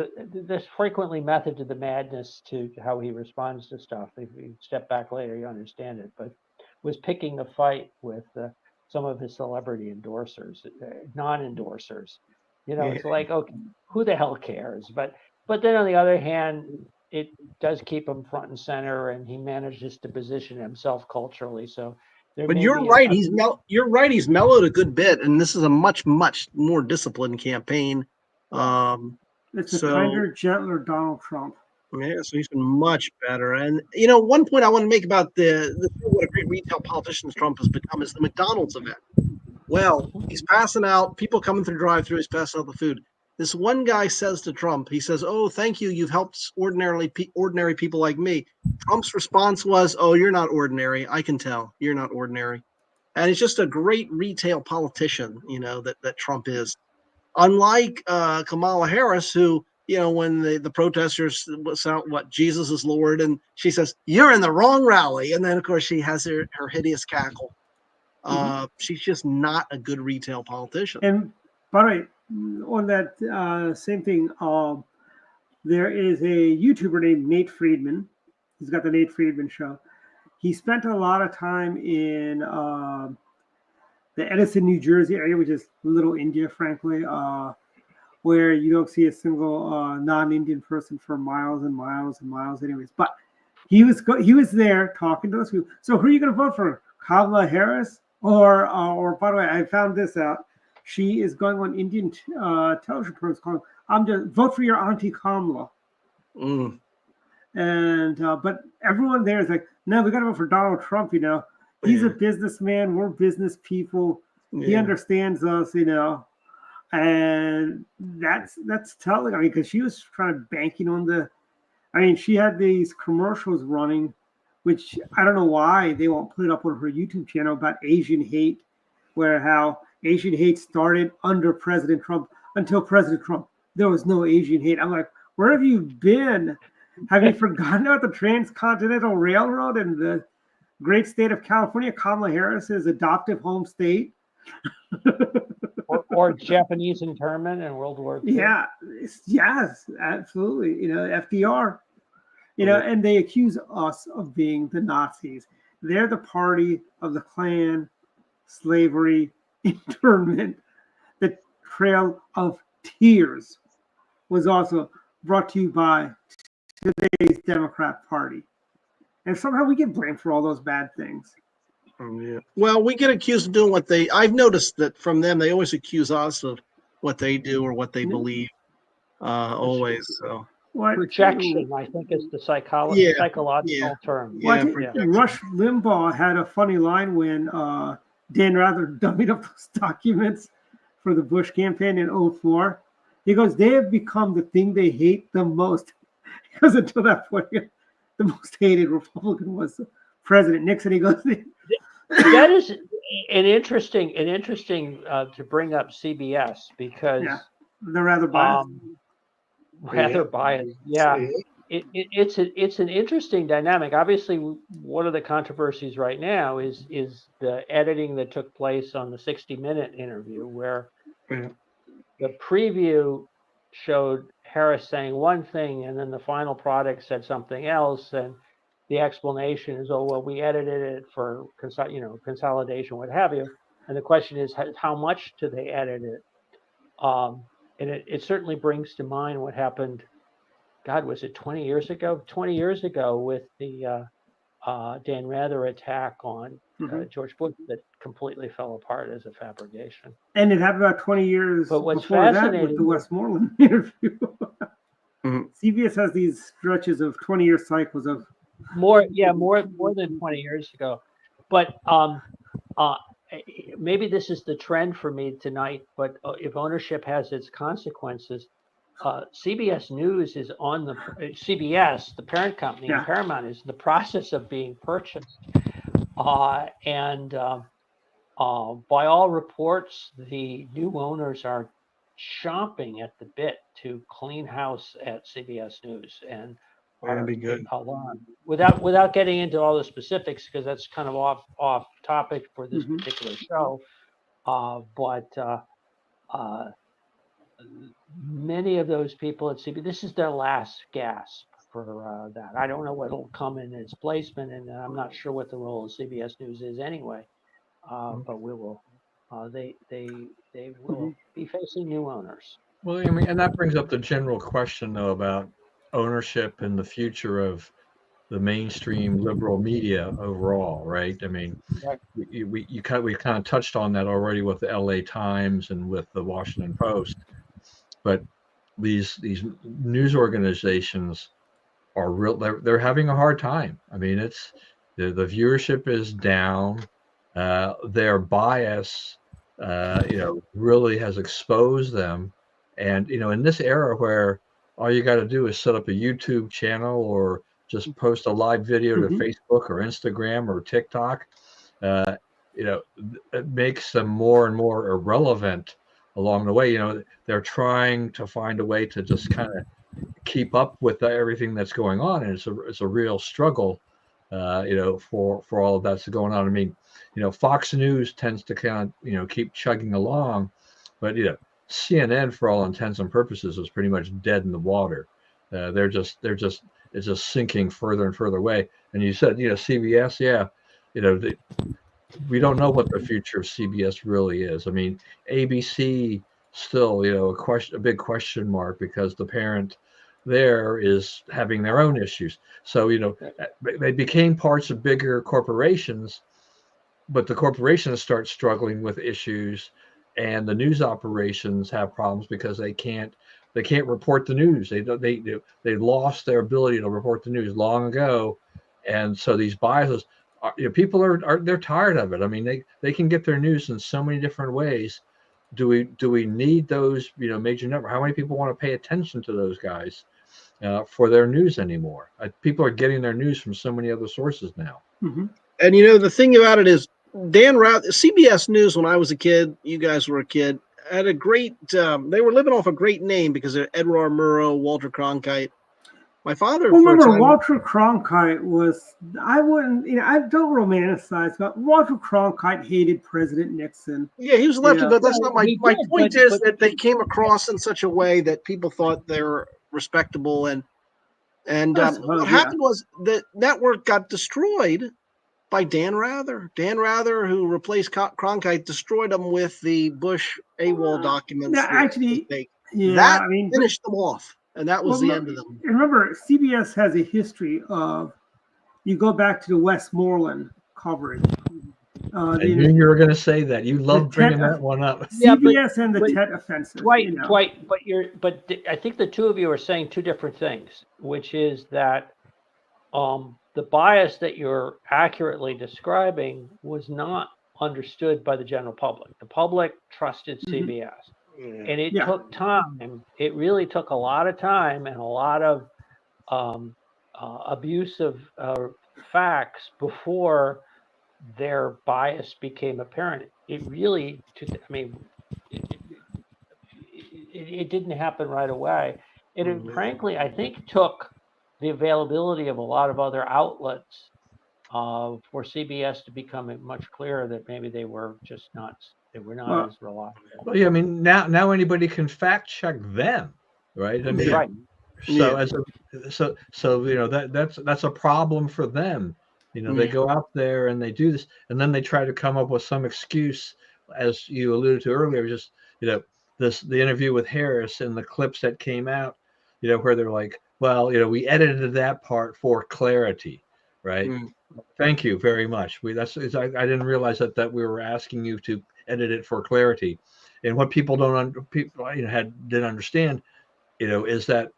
frequently method to the madness to how he responds to stuff. If you step back later, you understand it. But was picking a fight with some of his celebrity endorsers, non-endorsers. It's like, okay, who the hell cares? But then on the other hand, it does keep him front and center, and he manages to position himself culturally. So, but you're right. You're right. He's mellowed a good bit, and this is a much more disciplined campaign. It's a kinder, gentler Donald Trump. Yeah, so he's been much better. And one point I want to make about what a great retail politician Trump has become is the McDonald's event. Well, he's passing out, people coming through drive-thru, he's passing out the food. This one guy says to Trump, he says, "Oh, thank you. You've helped ordinary people like me." Trump's response was, "Oh, you're not ordinary. I can tell you're not ordinary." And it's just a great retail politician, that Trump is. Unlike Kamala Harris, who, when the protesters shout, "What, Jesus is Lord," and she says, "You're in the wrong rally," and then of course she has her hideous cackle. She's just not a good retail politician. And by the way, on that same thing, there is a YouTuber named Nate Friedman. He's got the Nate Friedman Show. He spent a lot of time in the Edison, New Jersey area, which is Little India, frankly, where you don't see a single non-Indian person for miles and miles and miles. Anyways, but he was there talking to us. So who are you going to vote for, Kamala Harris or by the way, I found this out. She is going on Indian television programs calling, "I'm just vote for your auntie Kamala." And but everyone there is like, "No, we got to vote for Donald Trump." He's a businessman. We're business people. He understands us. And that's telling. I mean, because she was trying to banking on she had these commercials running, which I don't know why they won't put it up on her YouTube channel, about Asian hate, where how Asian hate started under President Trump. Until President Trump, there was no Asian hate. I'm like, where have you been? Have you forgotten about the Transcontinental Railroad and the great state of California, Kamala Harris's adoptive home state? or Japanese internment in World War II. Yeah, yes, absolutely. FDR. And they accuse us of being the Nazis. They're the party of the Klan, slavery, internment. The Trail of Tears was also brought to you by today's Democrat Party. And somehow we get blamed for all those bad things. Yeah. Well, we get accused of doing I've noticed that from them, they always accuse us of what they do or what they believe. Always. So. Projection, I think, is the psychological term. Rush Limbaugh had a funny line when Dan Rather dummied up those documents for the Bush campaign in 2004. He goes, "They have become the thing they hate the most." Because until that point, the most hated Republican was President Nixon. He goes, that is an interesting to bring up CBS, because they're rather biased. Biased. Yeah, it's an interesting dynamic. Obviously, one of the controversies right now is the editing that took place on the 60-minute interview, where the preview showed Harris saying one thing and then the final product said something else, and the explanation is, "Oh, well, we edited it for consolidation, what have you." And the question is, how much do they edit it? And it certainly brings to mind what happened. God, was it 20 years ago? 20 years ago with the Dan Rather attack on George Bush that completely fell apart as a fabrication. And it happened about 20 years before that with the Westmoreland interview. CBS has these stretches of 20-year cycles of more than 20 years ago. But maybe this is the trend for me tonight, but if ownership has its consequences, CBS News is on the CBS, the parent company, Paramount, is in the process of being purchased. And by all reports, the new owners are chomping at the bit to clean house at CBS News, and that'd be good. Alarmed. Without getting into all the specifics, because that's kind of off topic for this particular show. But many of those people at CBS, this is their last gasp for that. I don't know what will come in its placement, and I'm not sure what the role of CBS News is anyway. But we will. They will be facing new owners. Well, I mean, and that brings up the general question, though, about ownership and the future of the mainstream liberal media overall, right? I mean, we kind of touched on that already with the LA Times and with the Washington Post, but these news organizations are real. They're having a hard time. I mean, it's the viewership is down. Their bias, really has exposed them And in this era where all you got to do is set up a YouTube channel or just post a live video to Facebook or Instagram or TikTok, it makes them more and more irrelevant along the way. They're trying to find a way to just kind of keep up with everything that's going on, and it's a real struggle, for all of that's going on. I mean, Fox News tends to kind of keep chugging along, but CNN, for all intents and purposes, is pretty much dead in the water. It's just sinking further and further away. And you said, CBS, we don't know what the future of CBS really is. I mean, ABC still, a big question mark, because the parent there is having their own issues. So, they became parts of bigger corporations, but the corporations start struggling with issues, and the news operations have problems because they can't report the news. They lost their ability to report the news long ago, and so these biases, people they're tired of it. I mean, they can get their news in so many different ways. Do we need those major networks? How many people want to pay attention to those guys for their news anymore? People are getting their news from so many other sources now. And the thing about it is, Dan Rather, CBS News, when I was a kid, you guys were a kid, had a great, they were living off a great name because of Edward Murrow, Walter Cronkite. My father, remember, Walter Cronkite was, I don't romanticize, but Walter Cronkite hated President Nixon. Yeah, he was lefty, but that's not my point. Is that they came across in such a way that people thought they were respectable, and what happened was the network got destroyed by Dan Rather. Dan Rather, who replaced Cronkite, destroyed them with the Bush AWOL documents. Finished them off, and that was the end of them. Remember, CBS has a history of, you go back to the Westmoreland coverage. I knew you were going to say that. You love bringing that one up. CBS and the Tet offensive. But I think the two of you are saying two different things, which is that the bias that you're accurately describing was not understood by the general public. The public trusted CBS. And it took time. It really took a lot of time and a lot of abuse of facts before their bias became apparent. It really, it didn't happen right away. And frankly, I think took the availability of a lot of other outlets for CBS to become much clearer that maybe they were just not as reliable. Well, yeah, I mean, now anybody can fact check them, right? I mean, right. So that's a problem for them. They go out there and they do this, and then they try to come up with some excuse, as you alluded to earlier. Just the interview with Harris and the clips that came out, where they're like, well, we edited that part for clarity, right? Thank you very much. I didn't realize that we were asking you to edit it for clarity. And what people didn't understand, is that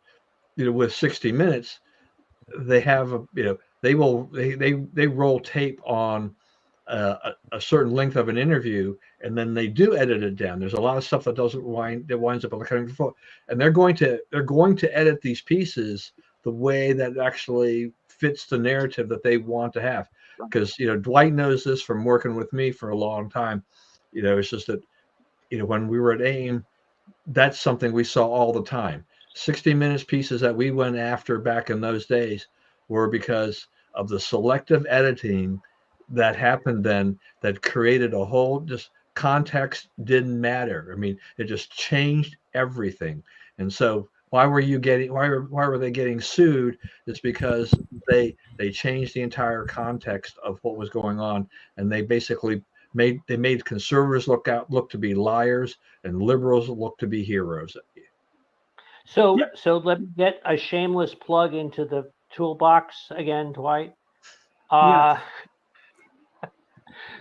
with 60 Minutes, they have they roll tape on a certain length of an interview, and then they do edit it down. There's a lot of stuff that winds up on the cutting room floor, and they're going to edit these pieces the way that actually fits the narrative that they want to have. Because Dwight knows this from working with me for a long time. It's just that when we were at AIM, that's something we saw all the time. 60 Minutes pieces that we went after back in those days were because of the selective editing that happened then, that created a whole, just context didn't matter. I mean, it just changed everything. And so why were they getting sued? It's because they changed the entire context of what was going on, and they basically made conservatives look to be liars and liberals look to be heroes. So let me get a shameless plug into the toolbox again, Dwight.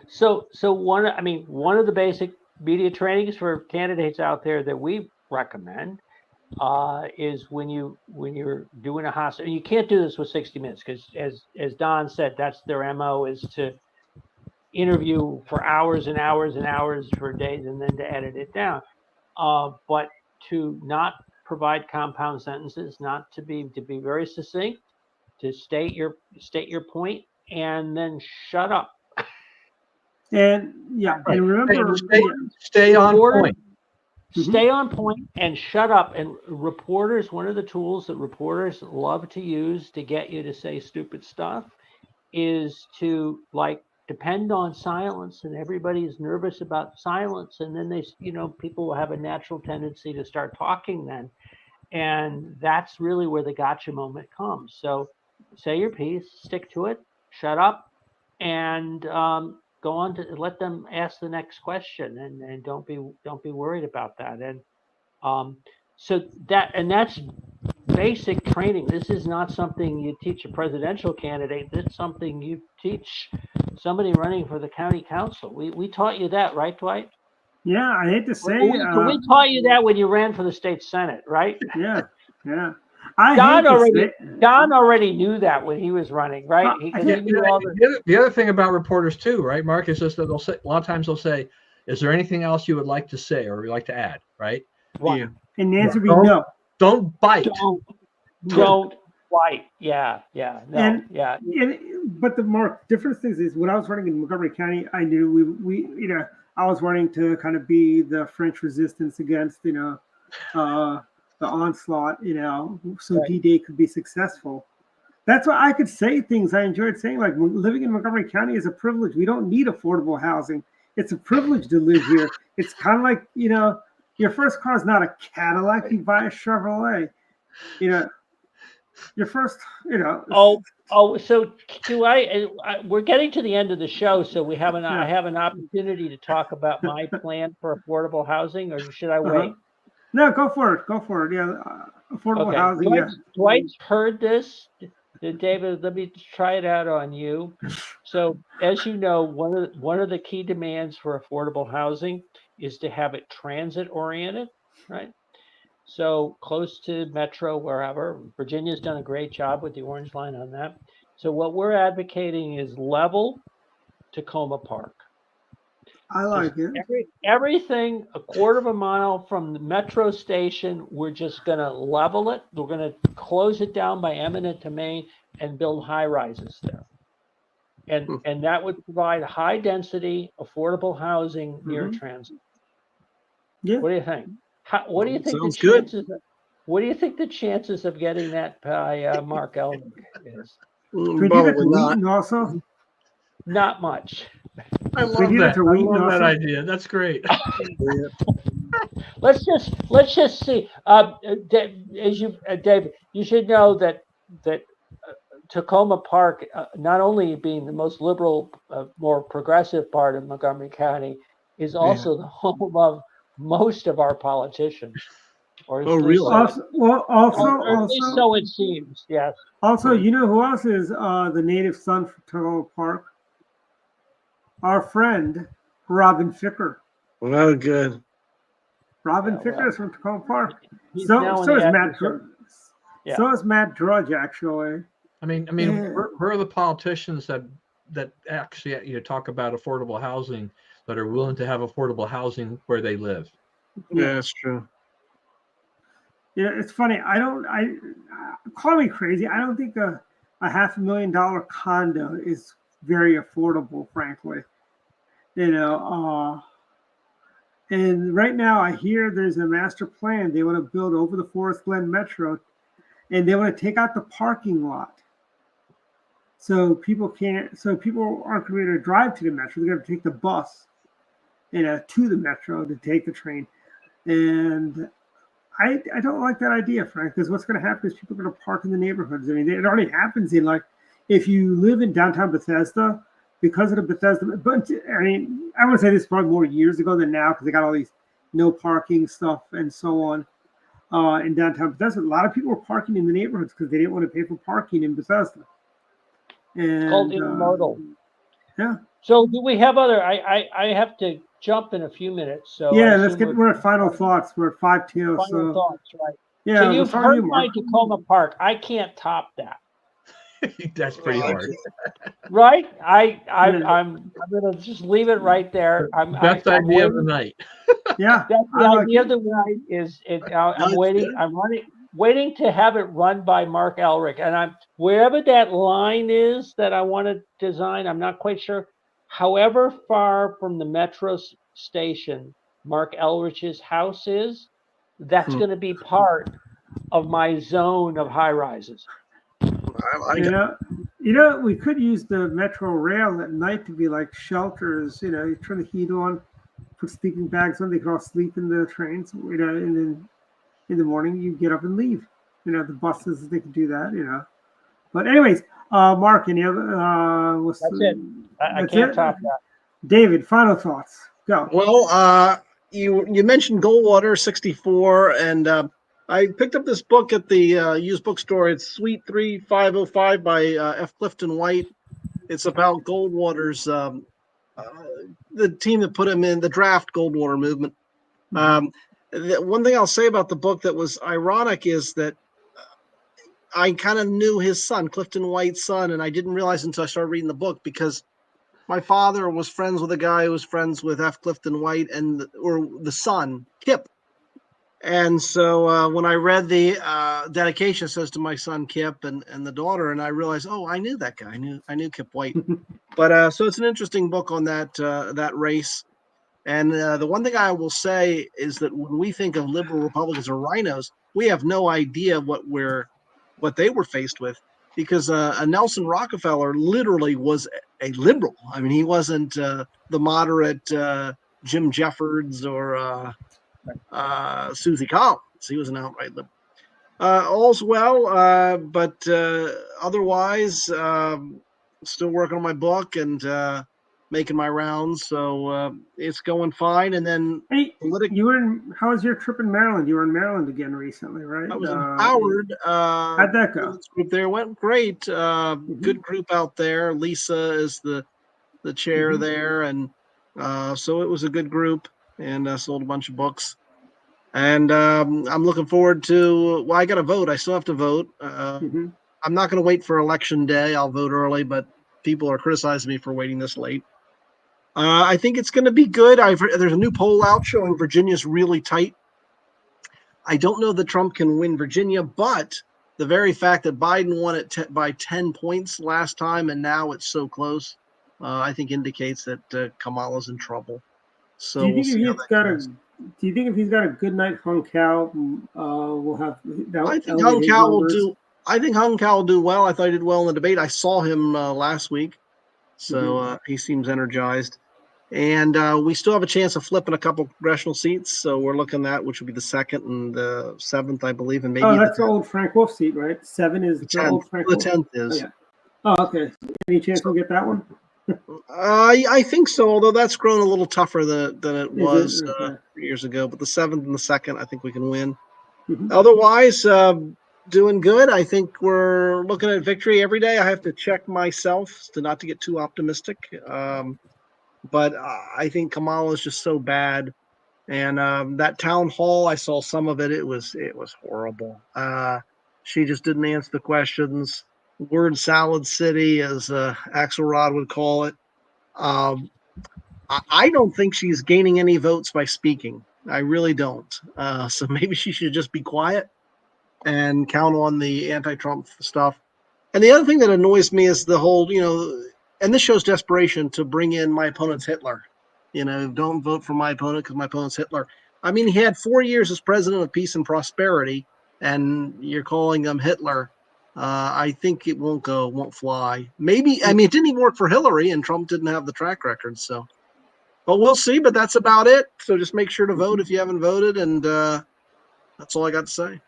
So one of the basic media trainings for candidates out there that we recommend is when you're doing a hostile. You can't do this with 60 Minutes because, as Don said, that's their MO, is to interview for hours and hours and hours for days and then to edit it down. But to not provide compound sentences, not to be very succinct, to state your point, and then shut up. And yeah, Right. and remember, stay on point. Stay on point and shut up. And reporters, one of the tools that reporters love to use to get you to say stupid stuff is to depend on silence, and everybody is nervous about silence. And then people will have a natural tendency to start talking then. And that's really where the gotcha moment comes. So say your piece, stick to it, shut up, and go on to let them ask the next question, and don't be worried about that. And that's basic training. This is not something you teach a presidential candidate. This is something you teach somebody running for the county council. We taught you that, right, Dwight? Yeah, I hate to say, we taught you that when you ran for the state senate, right? Yeah. Don already knew that when he was running, right? The other thing about reporters too, right, Mark, is just that they'll say, a lot of times they'll say, "Is there anything else you would like to say or would like to add?" Right? Right. Yeah. And the answer be no. Don't bite. Don't bite. Yeah. No. But the more different things is when I was running in Montgomery County, I knew we I was running to kind of be the French resistance against the onslaught, so right. D-Day could be successful. That's why I could say things I enjoyed saying, like living in Montgomery County is a privilege. We don't need affordable housing. It's a privilege to live here. It's kind of like, your first car is not a Cadillac. You buy a Chevrolet. Your first, So we're getting to the end of the show, so I have an opportunity to talk about my plan for affordable housing, or should I wait? No, go for it. Yeah, affordable housing. Dwight's heard this. David, let me try it out on you. So, as you know, one of the key demands for affordable housing is to have it transit oriented, right? So close to Metro, wherever. Virginia's done a great job with the Orange Line on that. So what we're advocating is level Tacoma Park. I like it. Everything a quarter of a mile from the Metro station, we're just going to level it. We're going to close it down by eminent domain and build high rises there. And that would provide high density, affordable housing near transit. Yeah. What do you think? What do you think Sounds the chances? What do you think the chances of getting that by Mark Elder is? Also? Not much. I love that. I love that idea. That's great. Let's just see. David, you should know that Tacoma Park, not only being the most liberal, more progressive part of Montgomery County, is also the home of most of our politicians. Really? At least so it seems. Yes. Also, you know who else is the native son for Tacoma Park? Our friend Robin Ficker. Oh, good. Robin Ficker is from Tacoma Park. So is Matt. So is Matt Drudge, actually. I mean, where are the politicians that actually talk about affordable housing that are willing to have affordable housing where they live? Yeah, that's true. Yeah, it's funny. I call me crazy. I don't think a $500,000 condo is very affordable, frankly. And right now I hear there's a master plan. They want to build over the Forest Glen Metro, and they want to take out the parking lot. So people aren't going to be able to drive to the Metro. They're going to take the bus, to the Metro to take the train. And I don't like that idea, Frank, because what's going to happen is people are going to park in the neighborhoods. I mean, it already happens if you live in downtown Bethesda, because of the Bethesda, but I mean, I would say this probably more years ago than now, because they got all these no parking stuff and so on in downtown Bethesda. A lot of people were parking in the neighborhoods because they didn't want to pay for parking in Bethesda. And, it's called intermodal. Yeah. So do we have other? I have to jump in a few minutes. So yeah, we're at final thoughts. We're at 5 till. Final thoughts, right? Yeah. So you've heard my Tacoma Park. I can't top that. That's pretty hard. Right? I'm gonna just leave it right there. Best idea of the night. Yeah, that's the idea of the ride. I'm waiting. I'm waiting to have it run by Mark Elric, and I'm wherever that line is that I want to design. I'm not quite sure. However far from the metro station Mark Elrich's house is, that's going to be part of my zone of high rises. We could use the metro rail at night to be like shelters. You turn the heat on, put sleeping bags on. They can all sleep in the trains. And then in the morning you get up and leave. The buses, they can do that. But anyways, Mark, any other? That's it. I can't top that. David, final thoughts. Go. Well, you mentioned Goldwater 64, and I picked up this book at the used bookstore. It's Suite 3505 by F. Clifton White. It's about Goldwater's, the team that put him in the draft Goldwater movement. One thing I'll say about the book that was ironic is that I kind of knew his son, Clifton White's son, and I didn't realize until I started reading the book because my father was friends with a guy who was friends with F. Clifton White or the son, Kip. And so when I read the dedication, it says to my son Kip and the daughter, and I realized, I knew that guy. I knew Kip White. But so it's an interesting book on that race. And the one thing I will say is that when we think of liberal Republicans or rhinos, we have no idea what they were faced with, because a Nelson Rockefeller literally was a liberal. I mean, he wasn't the moderate Jim Jeffords or Susie Collins. He was an outright liberal. All's well, but otherwise, still working on my book and making my rounds. So it's going fine. And then how was your trip in Maryland? You were in Maryland again recently, right? I was in Howard. How'd that go? Group there went great. Good group out there. Lisa is the chair there, and so it was a good group, and sold a bunch of books. And I'm looking forward to. Well, I got to vote. I still have to vote. I'm not going to wait for election day. I'll vote early, but people are criticizing me for waiting this late. I think it's going to be good. There's a new poll out showing Virginia's really tight. I don't know that Trump can win Virginia, but the very fact that Biden won it by 10 points last time and now it's so close, I think indicates that Kamala's in trouble. So do you think if he's got a good night, Hung Kao will have? I think Hung Kao will do. I think Hung Kao will do well. I thought he did well in the debate. I saw him last week, so he seems energized. And we still have a chance of flipping a couple congressional seats. So we're looking at which will be the 2nd and the 7th, I believe. And maybe that's the old Frank Wolf seat, right? 7 is the old Frank Wolf. The 10th is. Okay. Any chance we'll get that one? I think so, although that's grown a little tougher than it was 3 years ago. But the 7th and the 2nd, I think we can win. Otherwise, doing good. I think we're looking at victory every day. I have to check myself not to get too optimistic. But I think Kamala is just so bad, and that town hall, I saw some of it. It was horrible. She just didn't answer the questions. Word salad city, as Axelrod would call it. I don't think she's gaining any votes by speaking. I really don't. So maybe she should just be quiet and count on the anti-Trump stuff. And the other thing that annoys me is the whole, and this shows desperation to bring in my opponent's Hitler. Don't vote for my opponent because my opponent's Hitler. I mean, he had 4 years as president of peace and prosperity, and you're calling him Hitler. I think it won't fly. Maybe, it didn't even work for Hillary, and Trump didn't have the track record. So, but we'll see. But that's about it. So just make sure to vote if you haven't voted, and that's all I got to say.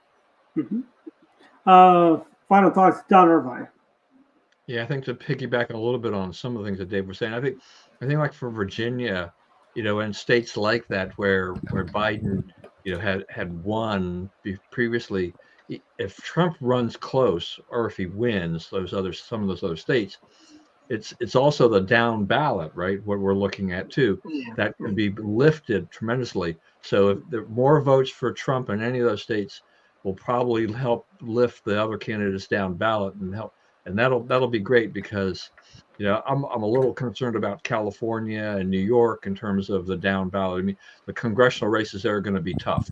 Final thoughts, Don Irvine. Yeah, I think to piggyback a little bit on some of the things that Dave was saying, I think like for Virginia, and states like that where Biden, had won previously, if Trump runs close or if he wins some of those other states, it's also the down ballot, right? What we're looking at too, that can be lifted tremendously. So if there are more votes for Trump in any of those states, will probably help lift the other candidates down ballot and help and that'll be great because, I'm a little concerned about California and New York in terms of the down ballot. I mean, the congressional races there are going to be tough.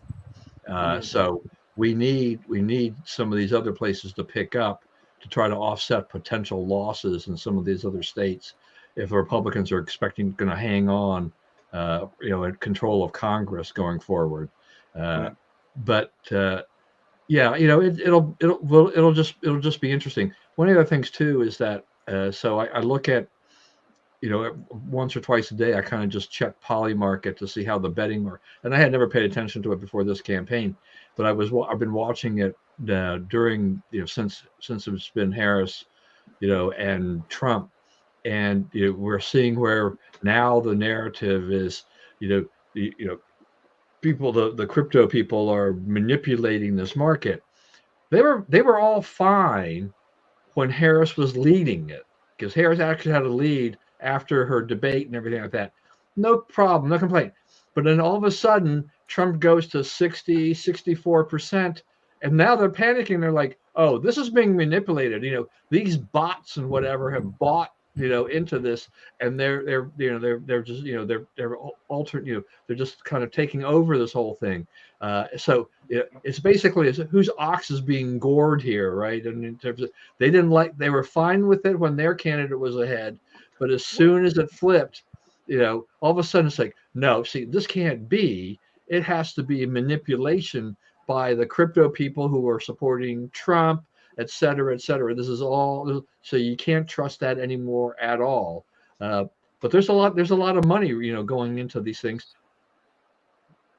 So we need some of these other places to pick up to try to offset potential losses in some of these other states if the Republicans are going to hang on, in control of Congress going forward. But yeah, it'll just be interesting. One of the other things too is that so I look at, once or twice a day, I kind of just check Polymarket to see how the betting market, and I had never paid attention to it before this campaign, but I've been watching it during, since it's been Harris, and Trump, and we're seeing where now the narrative is, people, the crypto people are manipulating this market. They were all fine when Harris was leading it, because Harris actually had a lead after her debate and everything like that. No problem, no complaint. But then all of a sudden, Trump goes to 60, 64%, and now they're panicking. They're like, oh, this is being manipulated. These bots and whatever have bought, into this, and they're just, they're altering, they're just kind of taking over this whole thing. So it's basically whose ox is being gored here, right? And in terms of, they were fine with it when their candidate was ahead, but as soon as it flipped, all of a sudden it's like, no, see, this can't be. It has to be a manipulation by the crypto people who are supporting Trump, et cetera, et cetera. This is all, so you can't trust that anymore at all. But there's a lot of money, going into these things.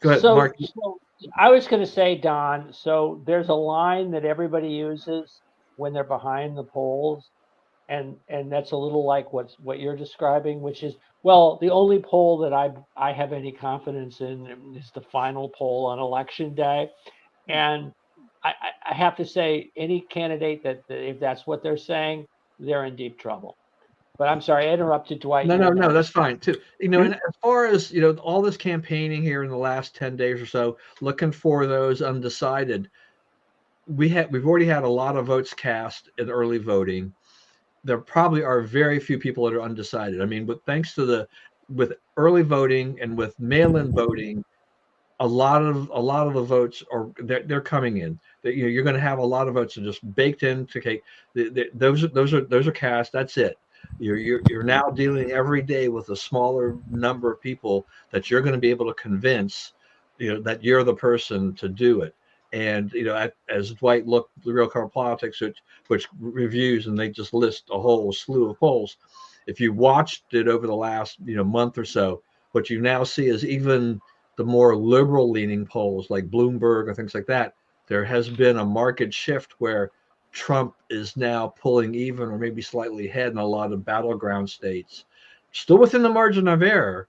Go ahead, Mark. So I was going to say, Don, so there's a line that everybody uses when they're behind the polls, and that's a little like what you're describing, which is, well, the only poll that I have any confidence in is the final poll on election day. And I have to say, any candidate that if that's what they're saying, they're in deep trouble. But I'm sorry, I interrupted, Dwight. No, that's fine too. And as far as all this campaigning here in the last 10 days or so, looking for those undecided, we've already had a lot of votes cast in early voting. There probably are very few people that are undecided. I mean, but thanks to with early voting and with mail-in voting, a lot of the votes they're coming in. You're going to have a lot of votes that are just baked into cake. Those are cast. That's it. You're now dealing every day with a smaller number of people that you're going to be able to convince, that you're the person to do it. And as Dwight looked the Real Card Politics, which reviews, and they just list a whole slew of polls. If you watched it over the last month or so, what you now see is even the more liberal leaning polls like Bloomberg and things like that, there has been a market shift where Trump is now pulling even or maybe slightly ahead in a lot of battleground states, still within the margin of error,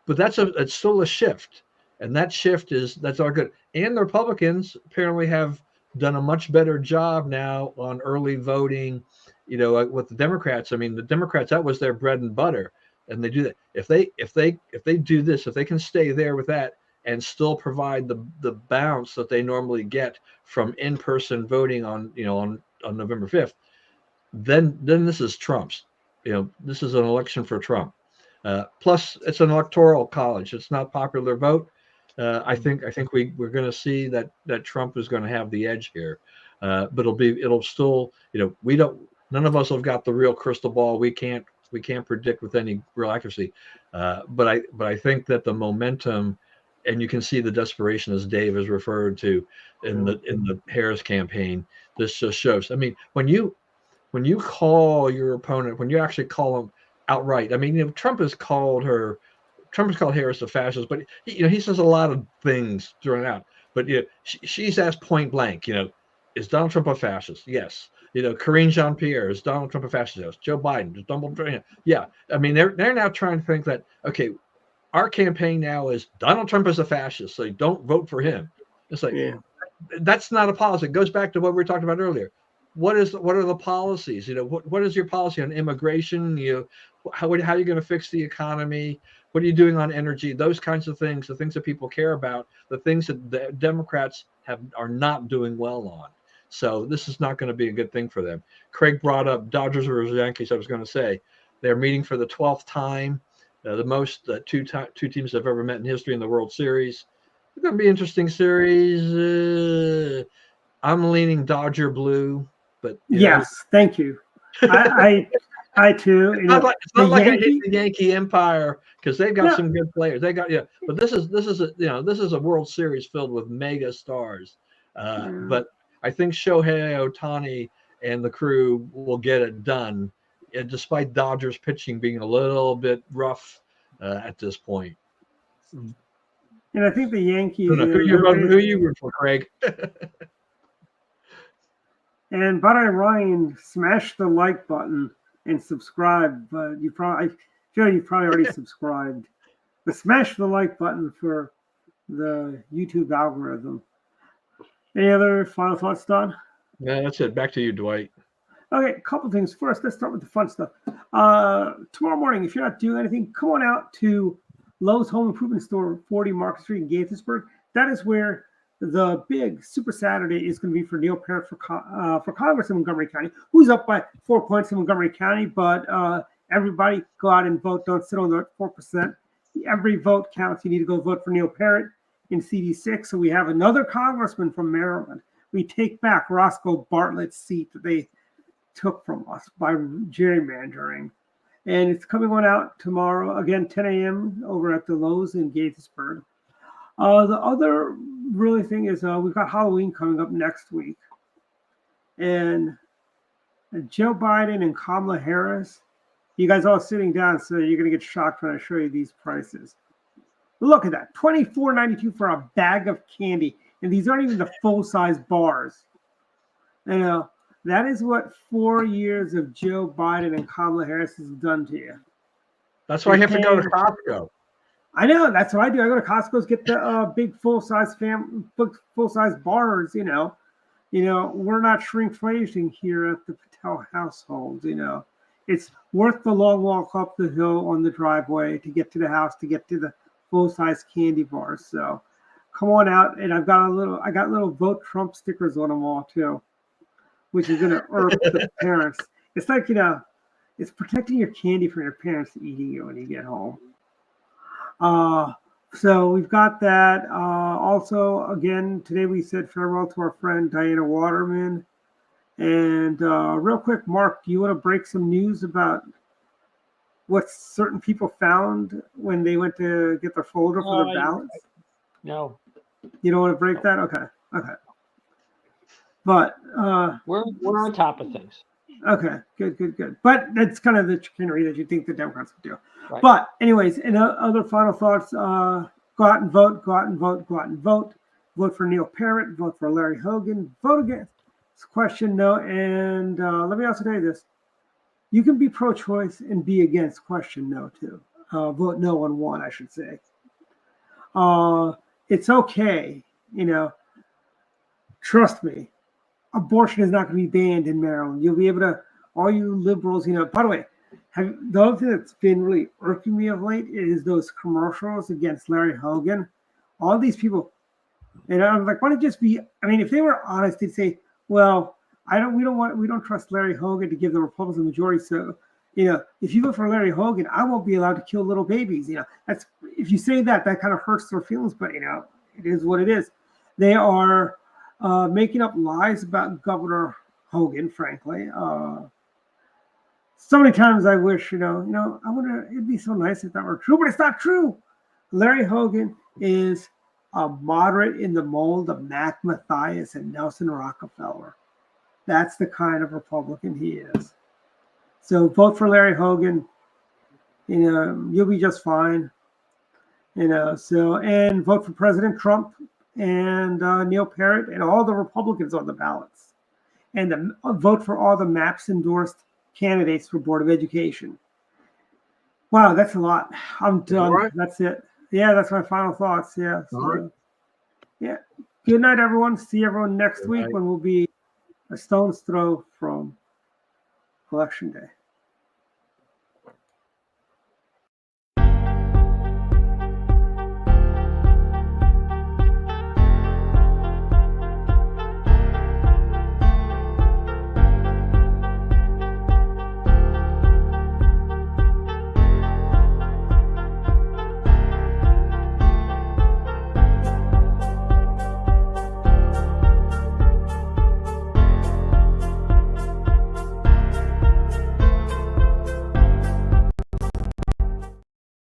but it's still a shift. And that shift that's all good. And the Republicans apparently have done a much better job now on early voting, with the Democrats. I mean, the Democrats, that was their bread and butter. And they do that. If they do this, if they can stay there with that and still provide the bounce that they normally get from in-person voting on November 5th, then this is Trump's. This is an election for Trump. Plus, it's an electoral college. It's not popular vote. I think we're going to see that Trump is going to have the edge here, but it'll still, none of us have got the real crystal ball. We can't predict with any real accuracy, but I think that the momentum, and you can see the desperation, as Dave has referred to in the Harris campaign. This just shows. I mean, when you call your opponent, when you actually call him outright. I mean, Trump has called Harris a fascist, but he says a lot of things thrown out. But she's asked point blank, is Donald Trump a fascist? Yes. Karine Jean-Pierre, is Donald Trump a fascist? Yes. Joe Biden, is Donald Trump? Yeah. I mean, they're now trying to think that, okay, our campaign now is Donald Trump is a fascist, so don't vote for him. It's like, that's not a policy. It goes back to what we were talking about earlier. What are the policies? What is your policy on immigration? How are you going to fix the economy? What are you doing on energy? Those kinds of things, the things that people care about, the things that the Democrats are not doing well on. So this is not going to be a good thing for them. Craig brought up Dodgers versus Yankees. I was going to say they're meeting for the 12th time, the most two teams have ever met in history in the World Series. It's going to be an interesting series. I'm leaning Dodger blue, but yes, thank you. I too. It's not like I hate the Yankee Empire because they've got some good players. They got but this is a World Series filled with mega stars. But I think Shohei Ohtani and the crew will get it done, despite Dodgers pitching being a little bit rough at this point. And I think the Yankees. Who are you rooting for, Craig? And Ryan, smash the like button and subscribe. But I feel you've probably already subscribed. But smash the like button for the YouTube algorithm. Any other final thoughts, Don? Yeah, that's it. Back to you, Dwight. Okay, a couple things. First, let's start with the fun stuff. Tomorrow morning, if you're not doing anything, come on out to Lowe's Home Improvement Store, 40 Market Street in Gaithersburg. That is where the big Super Saturday is going to be for Neil Parrott for Congress in Montgomery County, who's up by 4 points in Montgomery County. But everybody go out and vote. Don't sit on the 4%. Every vote counts. You need to go vote for Neil Parrott in CD6. So we have another congressman from Maryland. We take back Roscoe Bartlett's seat that they took from us by gerrymandering. And it's coming on out tomorrow, again, 10 a.m. over at the Lowe's in Gaithersburg. The other really thing is we've got Halloween coming up next week. And Joe Biden and Kamala Harris, you guys all sitting down, so you're going to get shocked when I show you these prices. Look at that, $24.92 for a bag of candy. And these aren't even the full-size bars. You know, that is what 4 years of Joe Biden and Kamala Harris has done to you. That's why you have to go to Costco. I know. That's what I do. I go to Costco's, get the big full-size bars, you know. We're not shrinkflation here at the Patel household, you know. It's worth the long walk up the hill on the driveway to get to the house, to get to the full-size candy bars. So come on out. And I got little Vote Trump stickers on them all too, which is going to irk the parents. It's like, it's protecting your candy from your parents eating you when you get home. So we've got that. Also, again, today we said farewell to our friend Diana Waterman. And real quick, Mark, do you want to break some news about what certain people found when they went to get their folder for their ballots? No. You don't want to break that? Okay. But we're on top of things. Okay, good. But that's kind of the chicanery that you think the Democrats would do. Right. But anyways, and other final thoughts, go out and vote. Vote for Neil Parrott, vote for Larry Hogan, vote against question no. And let me also tell you this. You can be pro-choice and be against question no too. Vote no on one, I should say. It's okay, trust me. Abortion is not going to be banned in Maryland. You'll be able to, all you liberals, by the way, the other thing that's been really irking me of late is those commercials against Larry Hogan. All these people, and I'm like, why don't it just be, if they were honest, they'd say, well, we don't trust Larry Hogan to give the Republicans a majority. So, if you vote for Larry Hogan, I won't be allowed to kill little babies. That's, if you say that kind of hurts their feelings, but it is what it is. They are making up lies about Governor Hogan, frankly. So many times I wish, I wonder, it'd be so nice if that were true, but it's not true. Larry Hogan is a moderate in the mold of Mac Mathias and Nelson Rockefeller. That's the kind of Republican he is. So vote for Larry Hogan. You'll be just fine. And vote for President Trump and Neil Parrott and all the Republicans on the ballots. And vote for all the MAPS endorsed candidates for Board of Education. Wow, that's a lot. I'm done. Right. That's it. Yeah, that's my final thoughts. Yeah. So, yeah. Good night, everyone. See everyone next week when we'll be a stone's throw from Election Day.